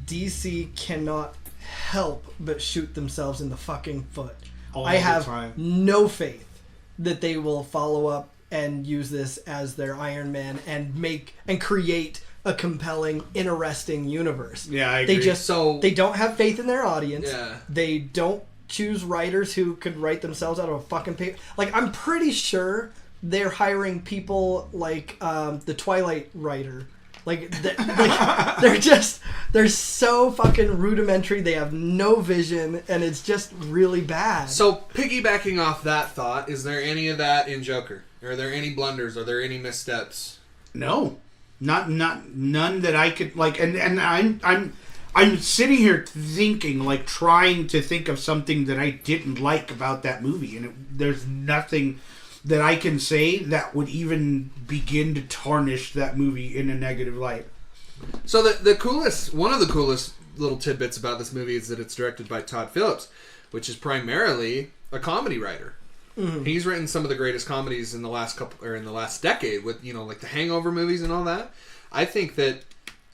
DC cannot help but shoot themselves in the fucking foot. I have no faith that they will follow up and use this as their Iron Man and create a compelling, interesting universe. Yeah, I agree. They don't have faith in their audience. Yeah. They don't choose writers who could write themselves out of a fucking paper. I'm pretty sure they're hiring people like the Twilight writer. They're so fucking rudimentary. They have no vision, and it's just really bad. So, piggybacking off that thought, is there any of that in Joker? Are there any blunders? Are there any missteps? No, none that I could and I'm sitting here thinking, trying to think of something that I didn't like about that movie, and there's nothing that I can say that would even begin to tarnish that movie in a negative light. So one of the coolest little tidbits about this movie is that it's directed by Todd Phillips, which is primarily a comedy writer. Mm-hmm. He's written some of the greatest comedies in the last decade with the Hangover movies and all that. I think that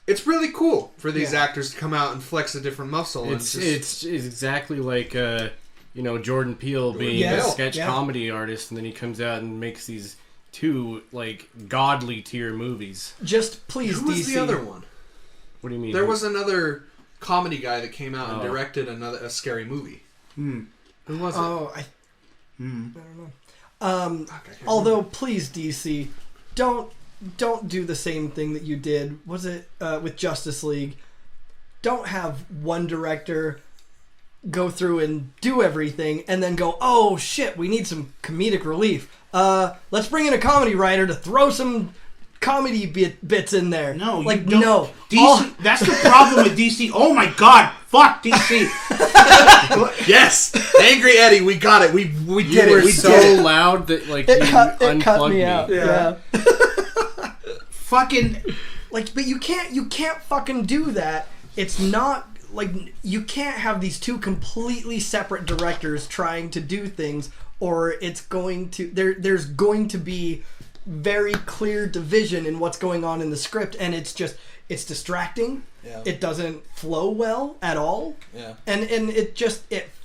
it's really cool for these actors to come out and flex a different muscle. It's exactly like Jordan Peele being a sketch comedy artist, and then he comes out and makes these two godly tier movies. Just please, who was DC. the other one? What do you mean? There was another comedy guy that came out and directed a scary movie. Who was it? I don't know. Although, please, DC, don't do the same thing that you did. Was it with Justice League? Don't have one director go through and do everything and then go, oh shit, we need some comedic relief. Let's bring in a comedy writer to throw some comedy bits in there. No, no. DC, that's the problem with DC. Oh my god, fuck DC. Yes, Angry Eddie, we got it. We did it. Were We so did it. loud that it cut me out. Yeah. Fucking but you can't fucking do that. It's not you can't have these two completely separate directors trying to do things, or it's going to there's going to be very clear division in what's going on in the script, and it's distracting. Yeah. It doesn't flow well at all. Yeah. And it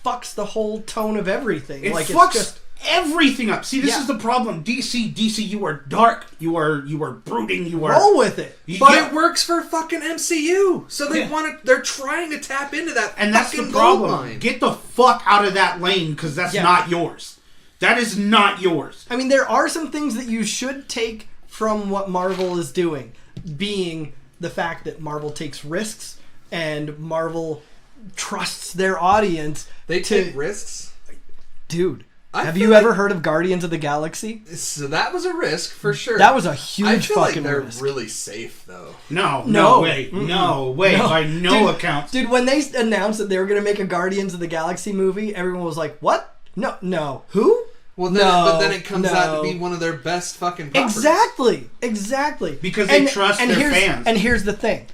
fucks the whole tone of everything. It fucks everything up. See, this is the problem. DC, you are dark. You are brooding. You are roll with it. But it works for fucking MCU. So they're trying to tap into that. And that's the problem. Line. Get the fuck out of that lane, because that's not yours. That is not yours. I mean, there are some things that you should take from what Marvel is doing, being the fact that Marvel takes risks and Marvel trusts their audience. They take risks? Dude. Have you ever heard of Guardians of the Galaxy? So that was a risk for sure. That was a huge fucking they're risk. Really safe though. No way. Mm-mm. No way. No. By no account. Dude, when they announced that they were going to make a Guardians of the Galaxy movie, everyone was like, "What? No. Who?" Well, but then it comes out to be one of their best fucking properties. Exactly. Because they trust their fans. And here's the thing.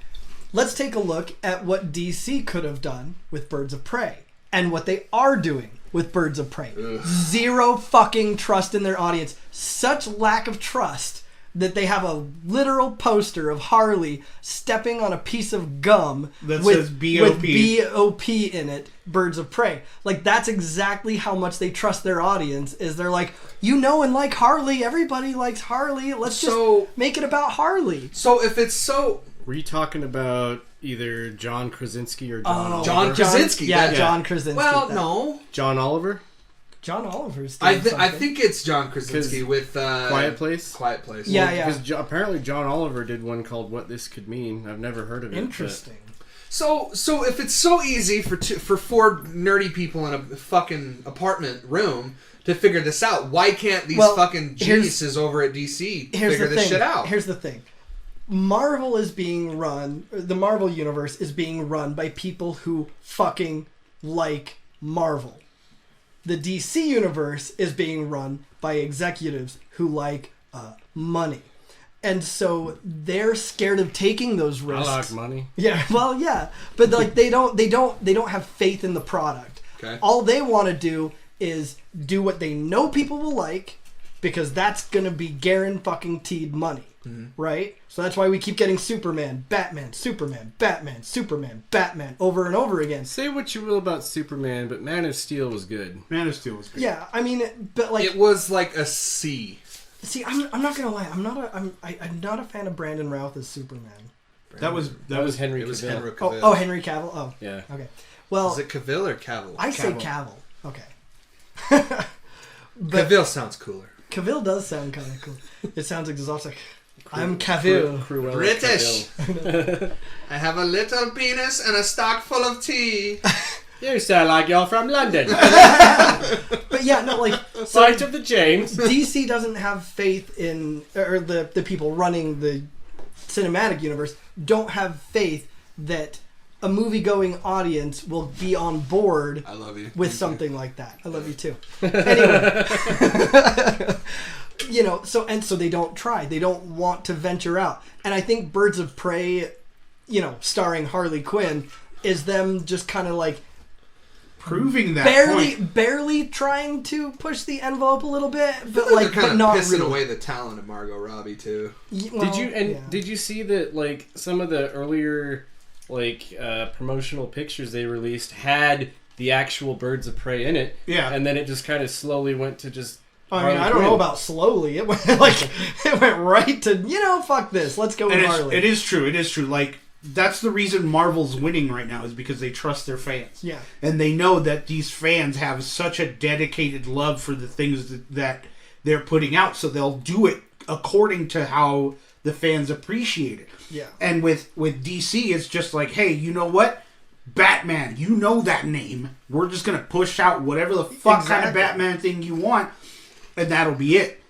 Let's take a look at what DC could have done with Birds of Prey and what they are doing with Birds of Prey. Ugh. Zero fucking trust in their audience. Such lack of trust that they have a literal poster of Harley stepping on a piece of gum That with, says BOP. with B-O-P in it, Birds of Prey. Like, that's exactly how much they trust their audience, is they're like, and like Harley, everybody likes Harley, let's just make it about Harley. So if it's so... Were you talking about either John Krasinski or John Oliver? John Krasinski. Yeah, John Krasinski. Well, no. John Oliver? John Oliver's I doing something. think it's John Krasinski with... Quiet Place? Quiet Place. Yeah. Because apparently John Oliver did one called What This Could Mean. I've never heard of it. Interesting. So if it's so easy for four nerdy people in a fucking apartment room to figure this out, why can't these fucking geniuses over at DC figure this shit out? Here's the thing. Marvel is being run... The Marvel Universe is being run by people who fucking like Marvel. The DC Universe is being run by executives who like money. And so they're scared of taking those risks. I like money. Yeah, well, yeah. But like they don't have faith in the product. Okay. All they want to do is do what they know people will like, because that's going to be guaranteed money. Mm-hmm. Right? So that's why we keep getting Superman, Batman, Superman, Batman, Superman, Batman over and over again. Say what you will about Superman, but Man of Steel was good. Man of Steel was good. Yeah, I mean, but like it was like a C. See, I'm not gonna lie. I'm not a fan of Brandon Routh as Superman. That was Henry Cavill. It was Henry Cavill. Oh, Henry Cavill. Oh, yeah. Okay. Well, is it Cavill or Cavill? I say Cavill. Okay. But Cavill sounds cooler. Cavill does sound kind of cool. It sounds exotic. I'm Cavill. British. I have a little penis and a stock full of tea. You sound like you're from London. But yeah, no, like Sight of the James. DC doesn't have faith in, or the people running the cinematic universe don't have faith that a movie-going audience will be on board. I love you. With something like that. I love you too. Anyway. So they don't try. They don't want to venture out. And I think Birds of Prey, starring Harley Quinn, is them just kind of like proving that barely trying to push the envelope a little bit, but but not pissing really. away the talent of Margot Robbie too. Did you see that like some of the earlier promotional pictures they released had the actual Birds of Prey in it? Yeah, and then it just kind of slowly went to just. I mean, I don't know about slowly. It went right to fuck this. Let's go with Harley. It is true. Like, that's the reason Marvel's winning right now, is because they trust their fans. Yeah, and they know that these fans have such a dedicated love for the things that they're putting out, so they'll do it according to how the fans appreciate it. Yeah, and with DC, it's just like, hey, you know what? Batman, you know that name. We're just gonna push out whatever the fuck kind of Batman thing you want. And that'll be it.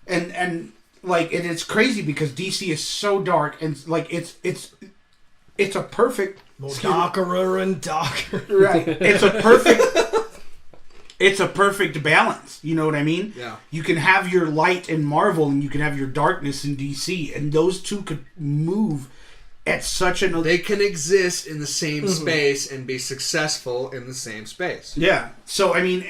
And it's crazy because DC is so dark, and it's a perfect darker and darker. Right. It's a perfect balance. You know what I mean? Yeah. You can have your light in Marvel and you can have your darkness in DC, and those two could move at such an... They can exist in the same space and be successful in the same space. Yeah. So, I mean,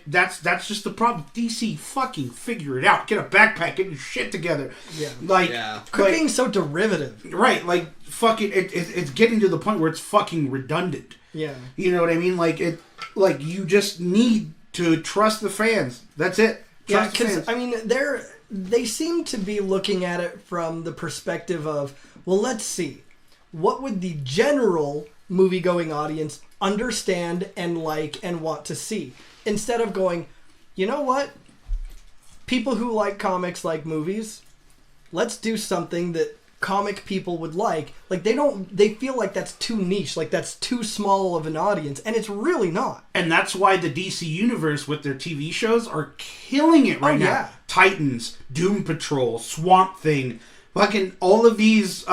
that's just the problem. DC, fucking figure it out. Get a backpack. Get your shit together. Yeah. Quit being so derivative. Right. Like, fucking... It's getting to the point where it's fucking redundant. Yeah. You know what I mean? You just need to trust the fans. That's it. Yeah, because, I mean, they seem to be looking at it from the perspective of, well, let's see. What would the general movie-going audience understand and like and want to see? Instead of going, you know what? People who like comics like movies. Let's do something that comic people would like. They feel like that's too niche, like that's too small of an audience, and it's really not. And that's why the DC Universe with their TV shows are killing it right now. Yeah. Titans, Doom Patrol, Swamp Thing, fucking all of these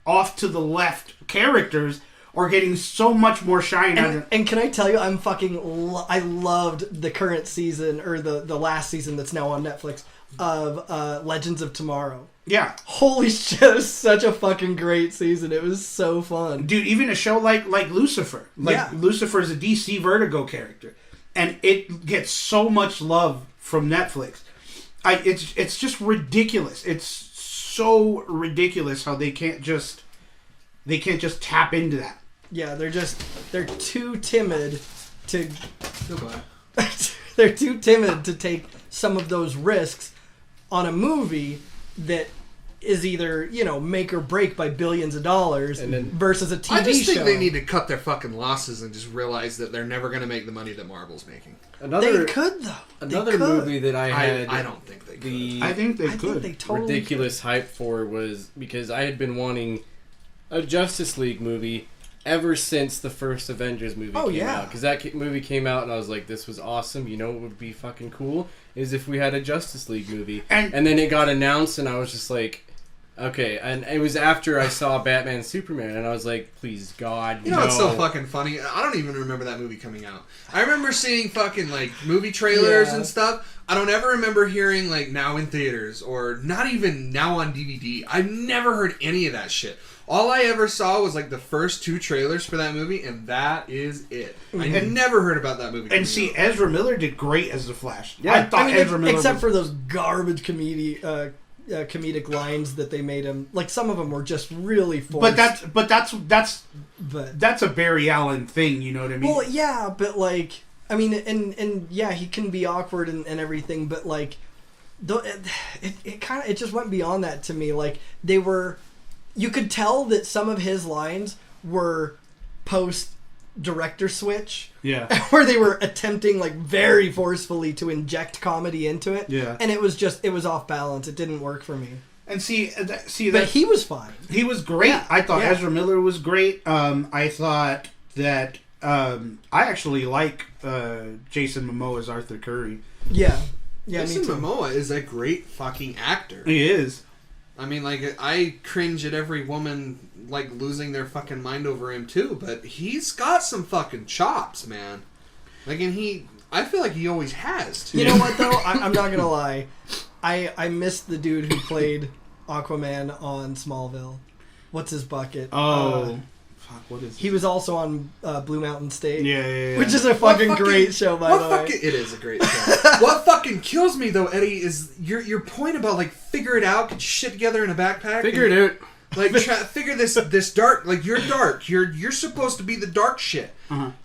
off to the left characters are getting so much more shine. And can I tell you, I loved the current season, or the last season that's now on Netflix, of Legends of Tomorrow. Yeah. Holy shit, it was such a fucking great season. It was so fun. Dude, even a show like Lucifer. Lucifer is a DC Vertigo character. And it gets so much love from Netflix. It's just ridiculous. It's so ridiculous how they can't just tap into that. Yeah, they're too timid to Goodbye. they're too timid to take some of those risks on a movie that is either, make or break by billions of dollars versus a TV show. I just think they need to cut their fucking losses and just realize that they're never going to make the money that Marvel's making. They could, though. Another movie that I had... I don't think they could. I think they I could. think they totally ridiculous hype for was because I had been wanting a Justice League movie ever since the first Avengers movie came out. Because that movie came out and I was like, this was awesome. You know what would be fucking cool? Is if we had a Justice League movie. And then it got announced and I was just like... Okay, and it was after I saw Batman Superman, and I was like, please, God, You know what's so fucking funny? I don't even remember that movie coming out. I remember seeing fucking, movie trailers and stuff. I don't ever remember hearing, now in theaters, or not even now on DVD. I've never heard any of that shit. All I ever saw was, the first 2 trailers for that movie, and that is it. I never heard about that movie. And see, Ezra Miller did great as the Flash. Yeah, I thought Ezra Miller except for those garbage comedic lines that they made him, some of them were just really forced. But that's a Barry Allen thing, you know what I mean? Well, yeah, but and yeah, he can be awkward and everything, but it just went beyond that to me. You could tell that some of his lines were post director switch, where they were attempting very forcefully to inject comedy into it, and it was off balance. It didn't work for me. And but he was fine. He was great. Yeah. I thought Ezra Miller was great. I thought that I actually like Jason Momoa's Arthur Curry. Yeah, Jason Momoa is a great fucking actor. He is. I mean, I cringe at every woman, losing their fucking mind over him, too. But he's got some fucking chops, man. I feel like he always has, too. You know what, though? I'm not gonna lie. I missed the dude who played Aquaman on Smallville. What's his bucket? Fuck, what is he was also on Blue Mountain State. Yeah. Which is a fucking great show, by the way. It is a great show. What fucking kills me, though, Eddie, is your point about, figure it out, get your shit together in a backpack. Figure it out. Figure this dark, you're dark. You're supposed to be the dark shit.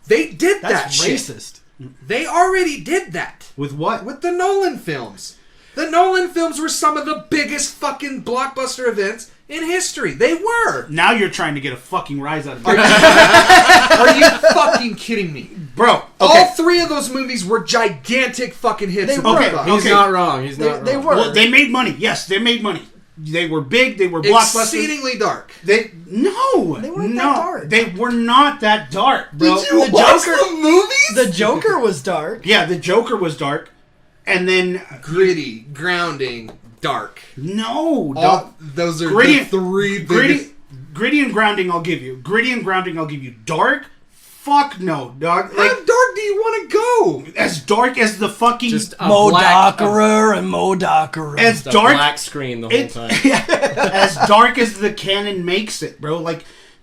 They did that shit. That's racist. They already did that. With what? With the Nolan films. The Nolan films were some of the biggest fucking blockbuster events in history. They were. Now you're trying to get a fucking rise out of me. Are you fucking kidding me? Bro, okay. All 3 of those movies were gigantic fucking hits. They were. He's not wrong. He's not wrong. They were. Well, they made money. Yes, they made money. They were big. They were blockbusters. Exceedingly dark. They weren't that dark. They were not that dark, bro. Did you watch the movies? The Joker was dark. Yeah, the Joker was dark, and then gritty, grounding, dark. No, those are gritty, the 3 biggest. Gritty and grounding. I'll give you gritty and grounding. I'll give you dark. Fuck no, dog. How dark do you want to go? As dark as the fucking Modockerer and Modockerer. As dark, dark black screen the whole time. As dark as the canon makes it, bro.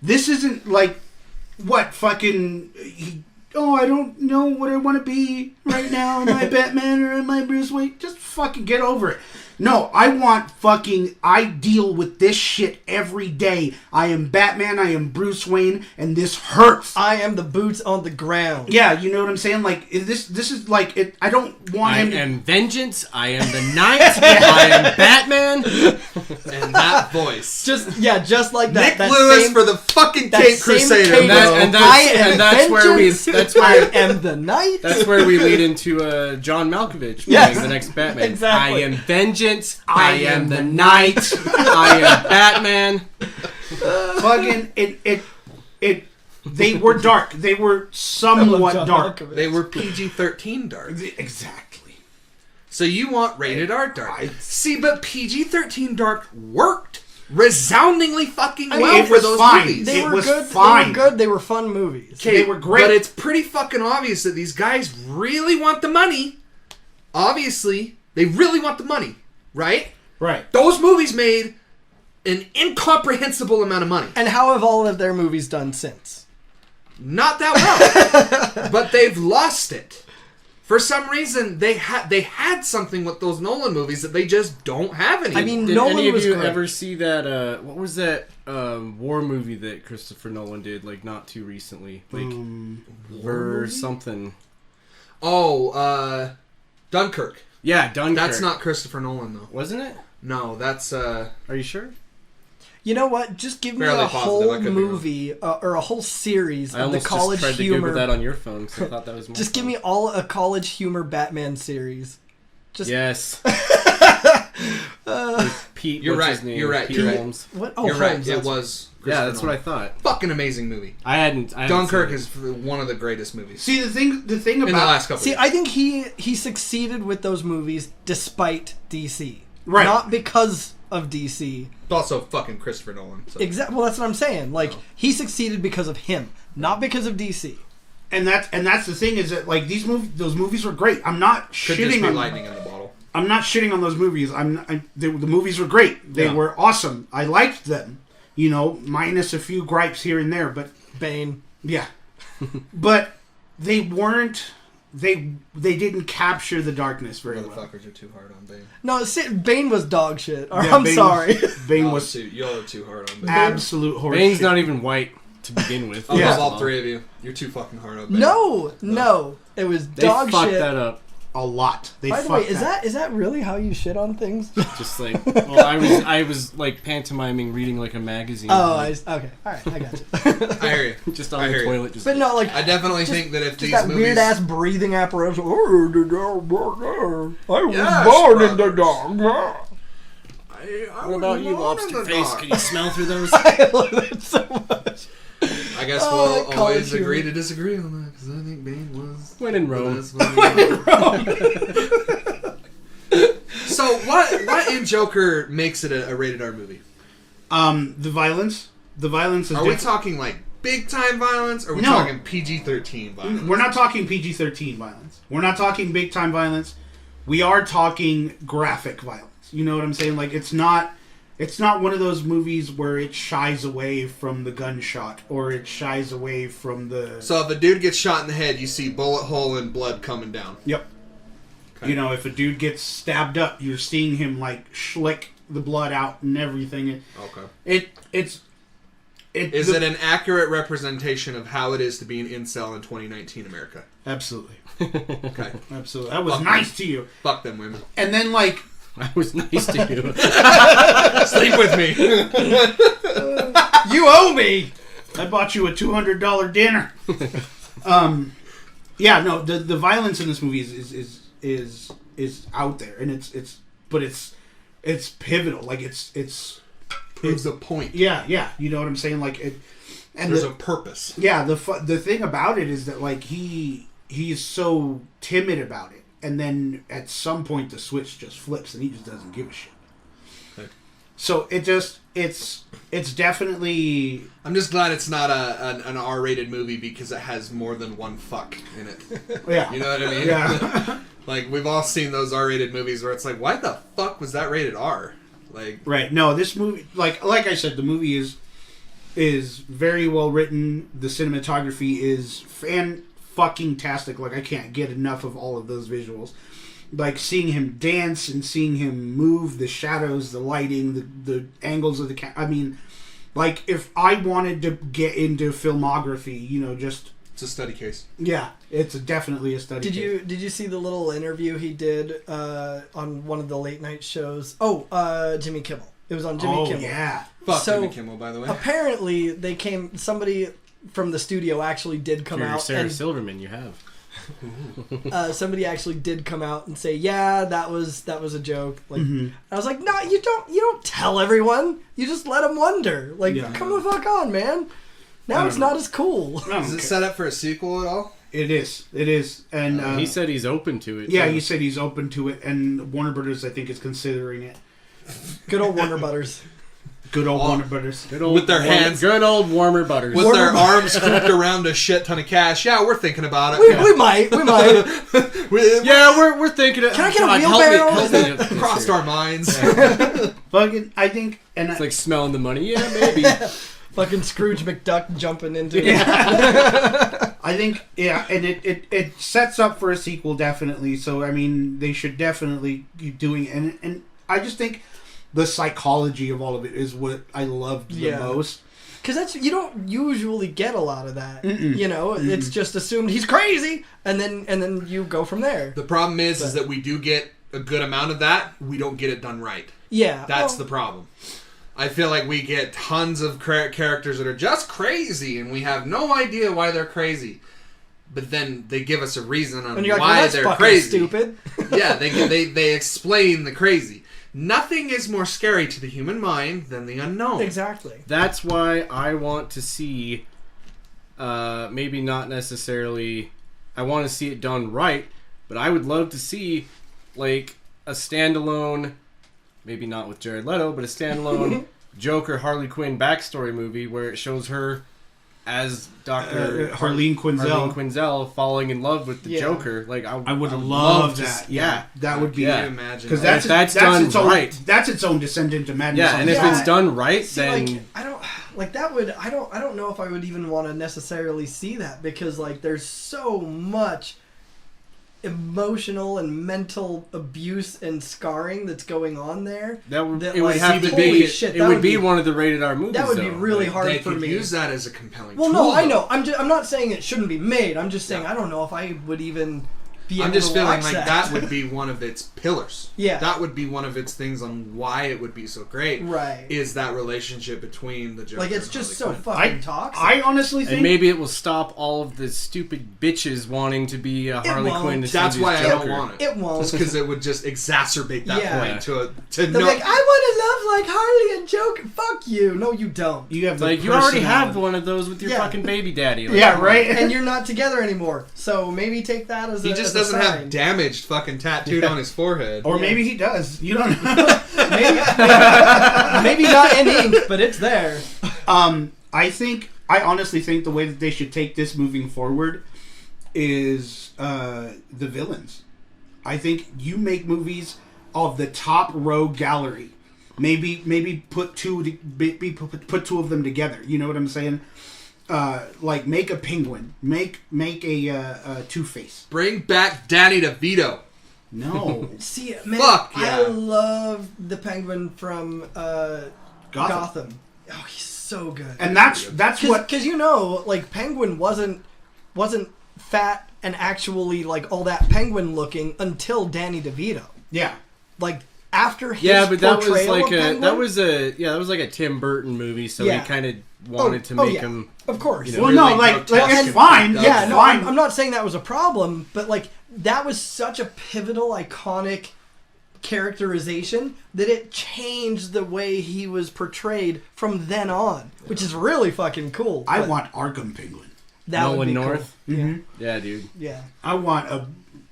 This isn't what fucking. I don't know what I want to be right now. Am I Batman or am I Bruce Wayne? Just fucking get over it. No, I deal with this shit every day. I am Batman, I am Bruce Wayne, and this hurts. I am the boots on the ground. Yeah, you know what I'm saying? This is it. I don't want him to... I am vengeance, I am the knight, I am Batman. And that voice. Just like that. Nick Lewis for the fucking Cape Crusader. That's where I am the knight. That's where we lead into John Malkovich playing the next Batman. Exactly. I am vengeance. I am the knight. I am Batman. Fucking it. They were dark. They were somewhat dark. They were PG-13 dark. Exactly. So you want rated R dark? See, but PG-13 dark worked resoundingly fucking well for those movies. They were good. Fine. They were good. They were fun movies. They were great. But it's pretty fucking obvious that these guys really want the money. Obviously, they really want the money. Right? Right. Those movies made an incomprehensible amount of money. And how have all of their movies done since? Not that well. But they've lost it. For some reason, they had something with those Nolan movies that they just don't have anymore. I mean, Did Nolan any of was you great. ever see that? What was that war movie that Christopher Nolan did? Like not too recently, like or something. Oh, Dunkirk. Yeah, Dunkirk. That's not Christopher Nolan though. wasn't it? No, that's Are you sure? You know what? Just give me Fairly a positive, I whole could be movie or a whole series I of the almost college just tried to humor. Google that on your phone because I thought that was more Just give fun. me a college humor Batman series. Just Yes. Pete. You're what's right, his name? you're right, Pete you're right. Holmes. what? Oh, you're right. Holmes, It that's- was. Yeah, that's what I Christopher thought. Fucking amazing movie. I hadn't Dunkirk seen is one of the greatest movies See, the thing about in the last couple. See, years. I think he succeeded with those movies despite DC, Right. Not because of DC. It's also fucking Christopher Nolan. So. Exactly. Well, that's what I'm saying. Like he succeeded because of him, not because of DC. and that's the thing is that like those movies were great. I'm not Could just shitting be on lightning in the bottle. I'm not shitting on those movies. The movies were great. They Yeah. were awesome. I liked them. You know, minus a few gripes here and there, but Bane. yeah. But they weren't. They didn't capture the darkness very well. Motherfuckers are too hard on Bane. No, Bane was dog shit. Or, Yeah, I'm Bane sorry. Bane Y'all was are too hard on Bane. absolute horse. Bane's shit. not even white to begin with. I Yeah. love all three of you. You're too fucking hard on Bane. No, it was They dog fucked shit. that up. a lot. They By the way, fucked is that really how you shit on things? Just like, well, I was like pantomiming, reading like a magazine. Oh, like, okay, all right, I got you. I hear you. just on I the hear you. toilet. Just But no, like I definitely think that if just these that movies, weird ass breathing apparatus. I was Yes, born in the brothers. dark. What about you, lobster face? Can you smell through those? I love that so much. I guess Oh, we'll college always humor. agree to disagree on that because I think Bane was When in the Rome. best movie. So what in Joker makes it a rated R movie? The violence. The violence is. Are we talking like big time violence, or are we No. talking PG-13 violence? We're not talking PG-13 violence. We're not talking big time violence. We are talking graphic violence. You know what I'm saying? Like it's not one of those movies where it shies away from the gunshot or it shies away from the. So if a dude gets shot in the head, you see bullet hole and blood coming down. Yep. Okay. You know, if a dude gets stabbed up, you're seeing him like schlick the blood out and everything. Okay. Is it an accurate representation of how it is to be an incel in 2019 America? Absolutely. Okay. Absolutely. That was Fuck nice them. to you. Fuck them women. And then like I was nice to you. Sleep with me. You owe me. I bought you a $200 dinner. Yeah, no, the violence in this movie is out there, and it's pivotal. Like it's Proves a point. yeah. You know what I'm saying? Like it, and There's a purpose. yeah. The thing about it is that like he's so timid about it, and then at some point the switch just flips, and he just doesn't give a shit. Okay. So it's definitely. I'm just glad it's not an R-rated movie because it has more than one fuck in it. Yeah. You know what I mean? Yeah. Like, we've all seen those R-rated movies where it's like, why the fuck was that rated R? Like, Right. No, this movie, like I said, the movie is very well written. The cinematography is fucking-tastic. Like, I can't get enough of all of those visuals. Like, seeing him dance and seeing him move, the shadows, the lighting, the angles of the camera. I mean, like, if I wanted to get into filmography, you know, just... it's a study case. Yeah, it's definitely a study. Did you see the little interview he did on one of the late night shows? Jimmy Kimmel. It was on Jimmy Kimmel. Yeah. Fuck So, Jimmy Kimmel, by the way. Apparently, somebody from the studio actually did come If you're out. Sarah and Silverman, you have. somebody actually did come out and say, "Yeah, that was a joke." Like, Mm-hmm. I was like, "No, you don't tell everyone. You just let them wonder. Like, Yeah. come the fuck on, man. Now it's not as cool." Is it set up for a sequel at all? It is. And He said he's open to it. yeah, too. he said he's open to it, and Warner Brothers, I think, is considering it. Good old Warner Butters. Good old Warner Brothers. Good old With their warmer- hands- Good old warmer butters. With their arms cooped around a shit ton of cash. Yeah, we're thinking about it. We might. Yeah, we're thinking it. Can I get a God, wheelbarrow? help me. Crossed our minds. Fucking, I think, and It's like smelling the money. Yeah, maybe. Fucking Scrooge McDuck jumping into. I think, yeah, and it sets up for a sequel, definitely. So, I mean, they should definitely keep doing it. And I just think the psychology of all of it is what I loved the most. Because you don't usually get a lot of that. You know, it's just assumed he's crazy, and then you go from there. The problem is that we do get a good amount of that. We don't get it done right. Yeah. That's the problem. I feel like we get tons of characters that are just crazy, and we have no idea why they're crazy. But then they give us a reason on why they're crazy. Stupid. Yeah, they explain the crazy. Nothing is more scary to the human mind than the unknown. Exactly. That's why I want to see, maybe not necessarily, I want to see it done right, but I would love to see, like, a standalone, maybe not with Jared Leto, but a standalone Joker Harley Quinn backstory movie where it shows her as Dr. Harleen Quinzel falling in love with the Joker. Like I would love that. That would be. Can you imagine? Because that's done its own, right. That's its own descent into madness. Yeah, and if it's done right, See, then like, I don't like that. I don't know if I would even want to necessarily see that, because like there's so much emotional and mental abuse and scarring that's going on there. It would like, have to holy be. shit, It would be one of the rated R movies. That would be though. really hard they for could me. use that as a compelling Well, tool. no, I know. I'm not saying it shouldn't be made. I'm just saying I don't know if I would even be able I'm just to feeling watch like that would be one of its pillars. Yeah. That would be one of its things on why it would be so great. Right. Is that relationship between the Joker Like, it's and just Harley so Quinn. fucking toxic. I honestly think And maybe it will stop all of the stupid bitches wanting to be a Harley won't. Quinn. That's why I don't want it. It won't. Just because it would just exacerbate that Yeah. point to They're no. like, I want to love like Harley and Joker. Fuck you. No, you don't. you have the Like, you already have personality. one of those with your Yeah. fucking baby daddy. Like, Yeah, right. And you're not together anymore. So maybe take that as He a just as a doesn't have sign. damaged fucking tattooed on his forehead. Or maybe he does. You don't know. maybe not in ink, but it's there. I honestly think the way that they should take this moving forward is the villains. I think you make movies of the top row gallery. Maybe put two of them together. You know what I'm saying? Like make a Penguin, make a Two-Face. Bring back Danny DeVito. No, See, man, Fuck yeah. I love the Penguin from Gotham. Oh, he's so good. and that's what. Because you know, like Penguin wasn't fat and actually like all that Penguin looking until Danny DeVito. Yeah, Like after his but that was portrayal like of Penguin, that was a Tim Burton movie, so Yeah. he kind of wanted to make him. Of course. you know, well, really no, like grotesque it's fine. and Yeah, It's no, fine. I'm not saying that was a problem, but like that was such a pivotal, iconic characterization that it changed the way he was portrayed from then on, which is really fucking cool. I But want Arkham Penguin. that would Nolan be North. Cool. Mm-hmm. Yeah, dude. Yeah, I want a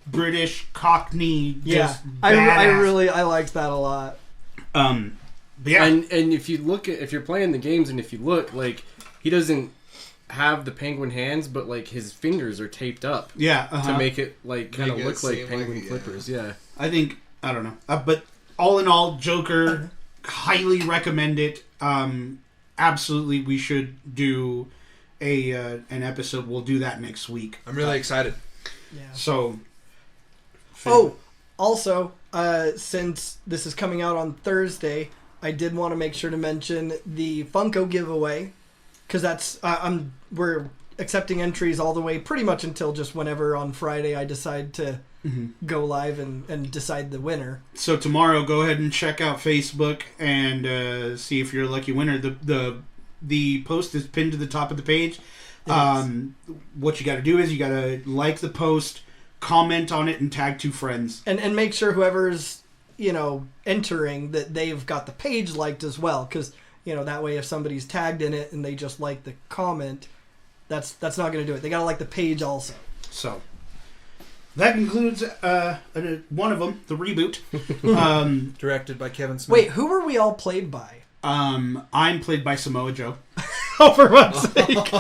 British Cockney. yeah. Just I badass. liked that a lot. But yeah, And if you look at, if you're playing the games and if you look, like, he doesn't have the penguin hands, but like his fingers are taped up yeah, to make it like kind of Make it look like seem penguin like it, yeah. flippers. Yeah. I think I don't know, but all in all, Joker, highly recommend it. Absolutely, we should do an episode. We'll do that next week. I'm really excited. Yeah. So, Oh, also, since this is coming out on Thursday, I did want to make sure to mention the Funko giveaway, because that's we're accepting entries all the way pretty much until just whenever on Friday I decide to go live and decide the winner. So tomorrow, go ahead and check out Facebook and see if you're a lucky winner. The post is pinned to the top of the page. What you got to do is you got to like the post, comment on it, and tag 2 friends. And make sure whoever's entering that they've got the page liked as well, because that way if somebody's tagged in it and they just like the comment, that's not going to do it. They got to like the page also. So that concludes one of them, the reboot. Directed by Kevin Smith. Wait, who were we all played by? I'm played by Samoa Joe. Oh, for fuck's sake!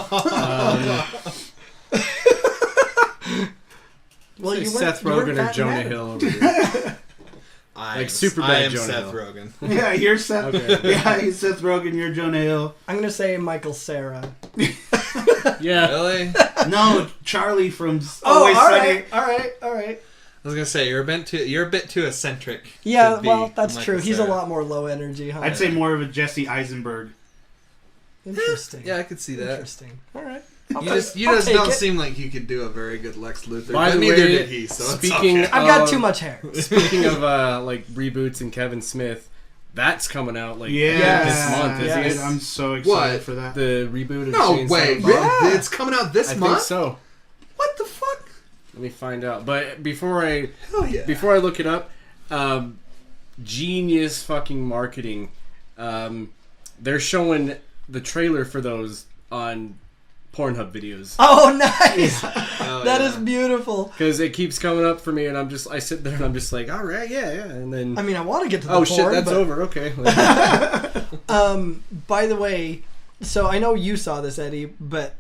Well, Like you Seth weren't Rogen or fat and Jonah mad. Hill over here. Like super I bad am Jonah Seth Hill. Rogen. Yeah, you're Seth. Okay. Yeah, he's Seth Rogen. You're Jonah Hill. I'm gonna say Michael Cera. Yeah. Really? No, Charlie from Oh, Always all Sunny. right. I was gonna say you're a bit too eccentric. Yeah, to be well, that's Michael true. He's a Cera. lot more low energy, huh? I'd say more of a Jesse Eisenberg. Interesting. Yeah, I could see that. Interesting. All right. You just don't seem like you could do a very good Lex Luthor. By but the neither way, did he. So speaking it's okay. I've got too much hair. Speaking of like reboots and Kevin Smith, that's coming out like Yeah, this month, isn't dude, it? I'm so excited What? for that. The reboot of No Chainsaw way! Bob. Yeah. It's coming out this I month. think so. What the fuck? Let me find out. But before I Hell yeah! look it up, genius fucking marketing. They're showing the trailer for those on Pornhub videos Oh, nice. Oh, That yeah. is beautiful. because it keeps coming up for me, and I sit there and I'm just like, all right, yeah, and then I mean, I want to get to the oh porn, shit, that's but, over. Okay. By the way, so I know you saw this, Eddie, but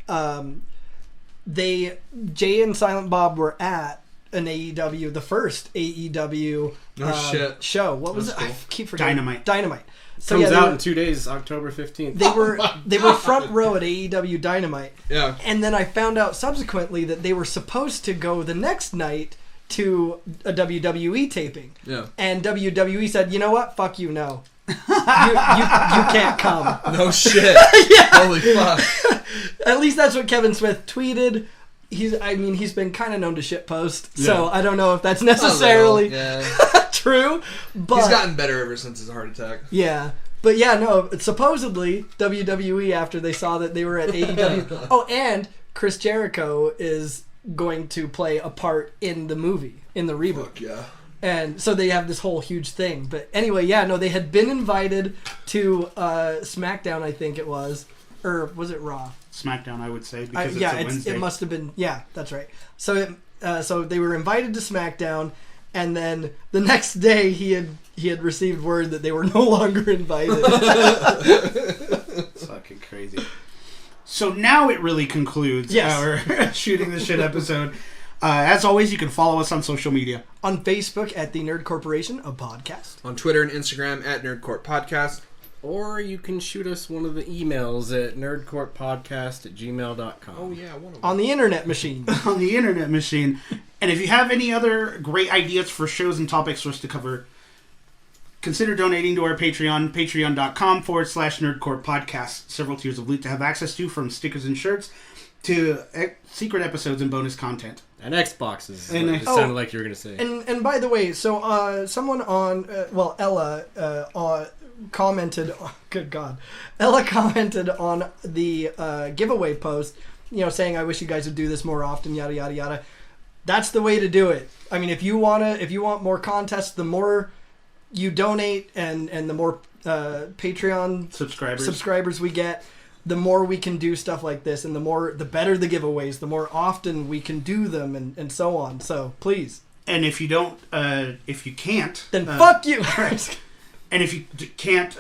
Jay and Silent Bob were at an AEW, the first AEW shit. show. What was That's it? I cool. keep forgetting. Dynamite. So Comes yeah, out in 2 days, October 15th. they were front row at AEW Dynamite. Yeah. And then I found out subsequently that they were supposed to go the next night to a WWE taping. Yeah. And WWE said, you know what? Fuck you, no. you can't come. No shit. Holy fuck. At least that's what Kevin Smith tweeted. He's been kind of known to shitpost, so I don't know if that's necessarily Yeah. true. But He's gotten better ever since his heart attack. yeah. But yeah, no, supposedly WWE, after they saw that they were at AEW. Oh, and Chris Jericho is going to play a part in the movie, in the reboot. Fuck yeah. And so they have this whole huge thing. But anyway, yeah, no, they had been invited to SmackDown, I think it was. Or was it Raw? SmackDown, I would say, because Yeah, it's a Wednesday. it must have been. Yeah, that's right. So so they were invited to SmackDown, and then the next day he had received word that they were no longer invited. It's fucking crazy. So now it really concludes our Shooting the Shit episode. As always, you can follow us on social media. On Facebook at The Nerd Corporation, a podcast. On Twitter and Instagram at Nerdcourt Podcast. Or you can shoot us one of the emails at nerdcourtpodcast@gmail.com. Oh yeah, one of them. On the internet machine. On the internet machine. And if you have any other great ideas for shows and topics for us to cover, consider donating to our Patreon, patreon.com/nerdcourtpodcast. Several tiers of loot to have access to, from stickers and shirts to secret episodes and bonus content. And Xboxes. And, It sounded like you were going to say. And by the way, so someone on Ella commented. Oh, good God, Ella commented on the giveaway post. Saying, "I wish you guys would do this more often." Yada yada yada. That's the way to do it. I mean, if you want more contests, the more you donate and the more Patreon subscribers we get, the more we can do stuff like this, and the better the giveaways, the more often we can do them, and so on. So please. And if you don't, if you can't, Then fuck you. And if you can't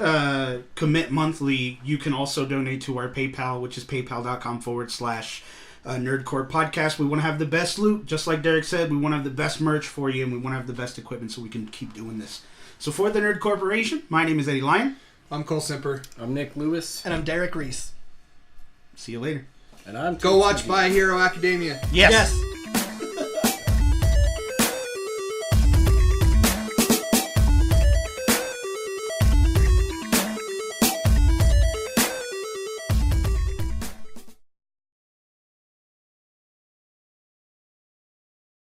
commit monthly, you can also donate to our PayPal, which is paypal.com/Nerdcore Podcast. We want to have the best loot, just like Derek said. We want to have the best merch for you, and we want to have the best equipment so we can keep doing this. So for the Nerd Corporation, my name is Eddie Lyon. I'm Cole Simper. I'm Nick Lewis. And I'm Derek Reese. See you later. And I'm Go watch My Hero Academia. Yes. Yes.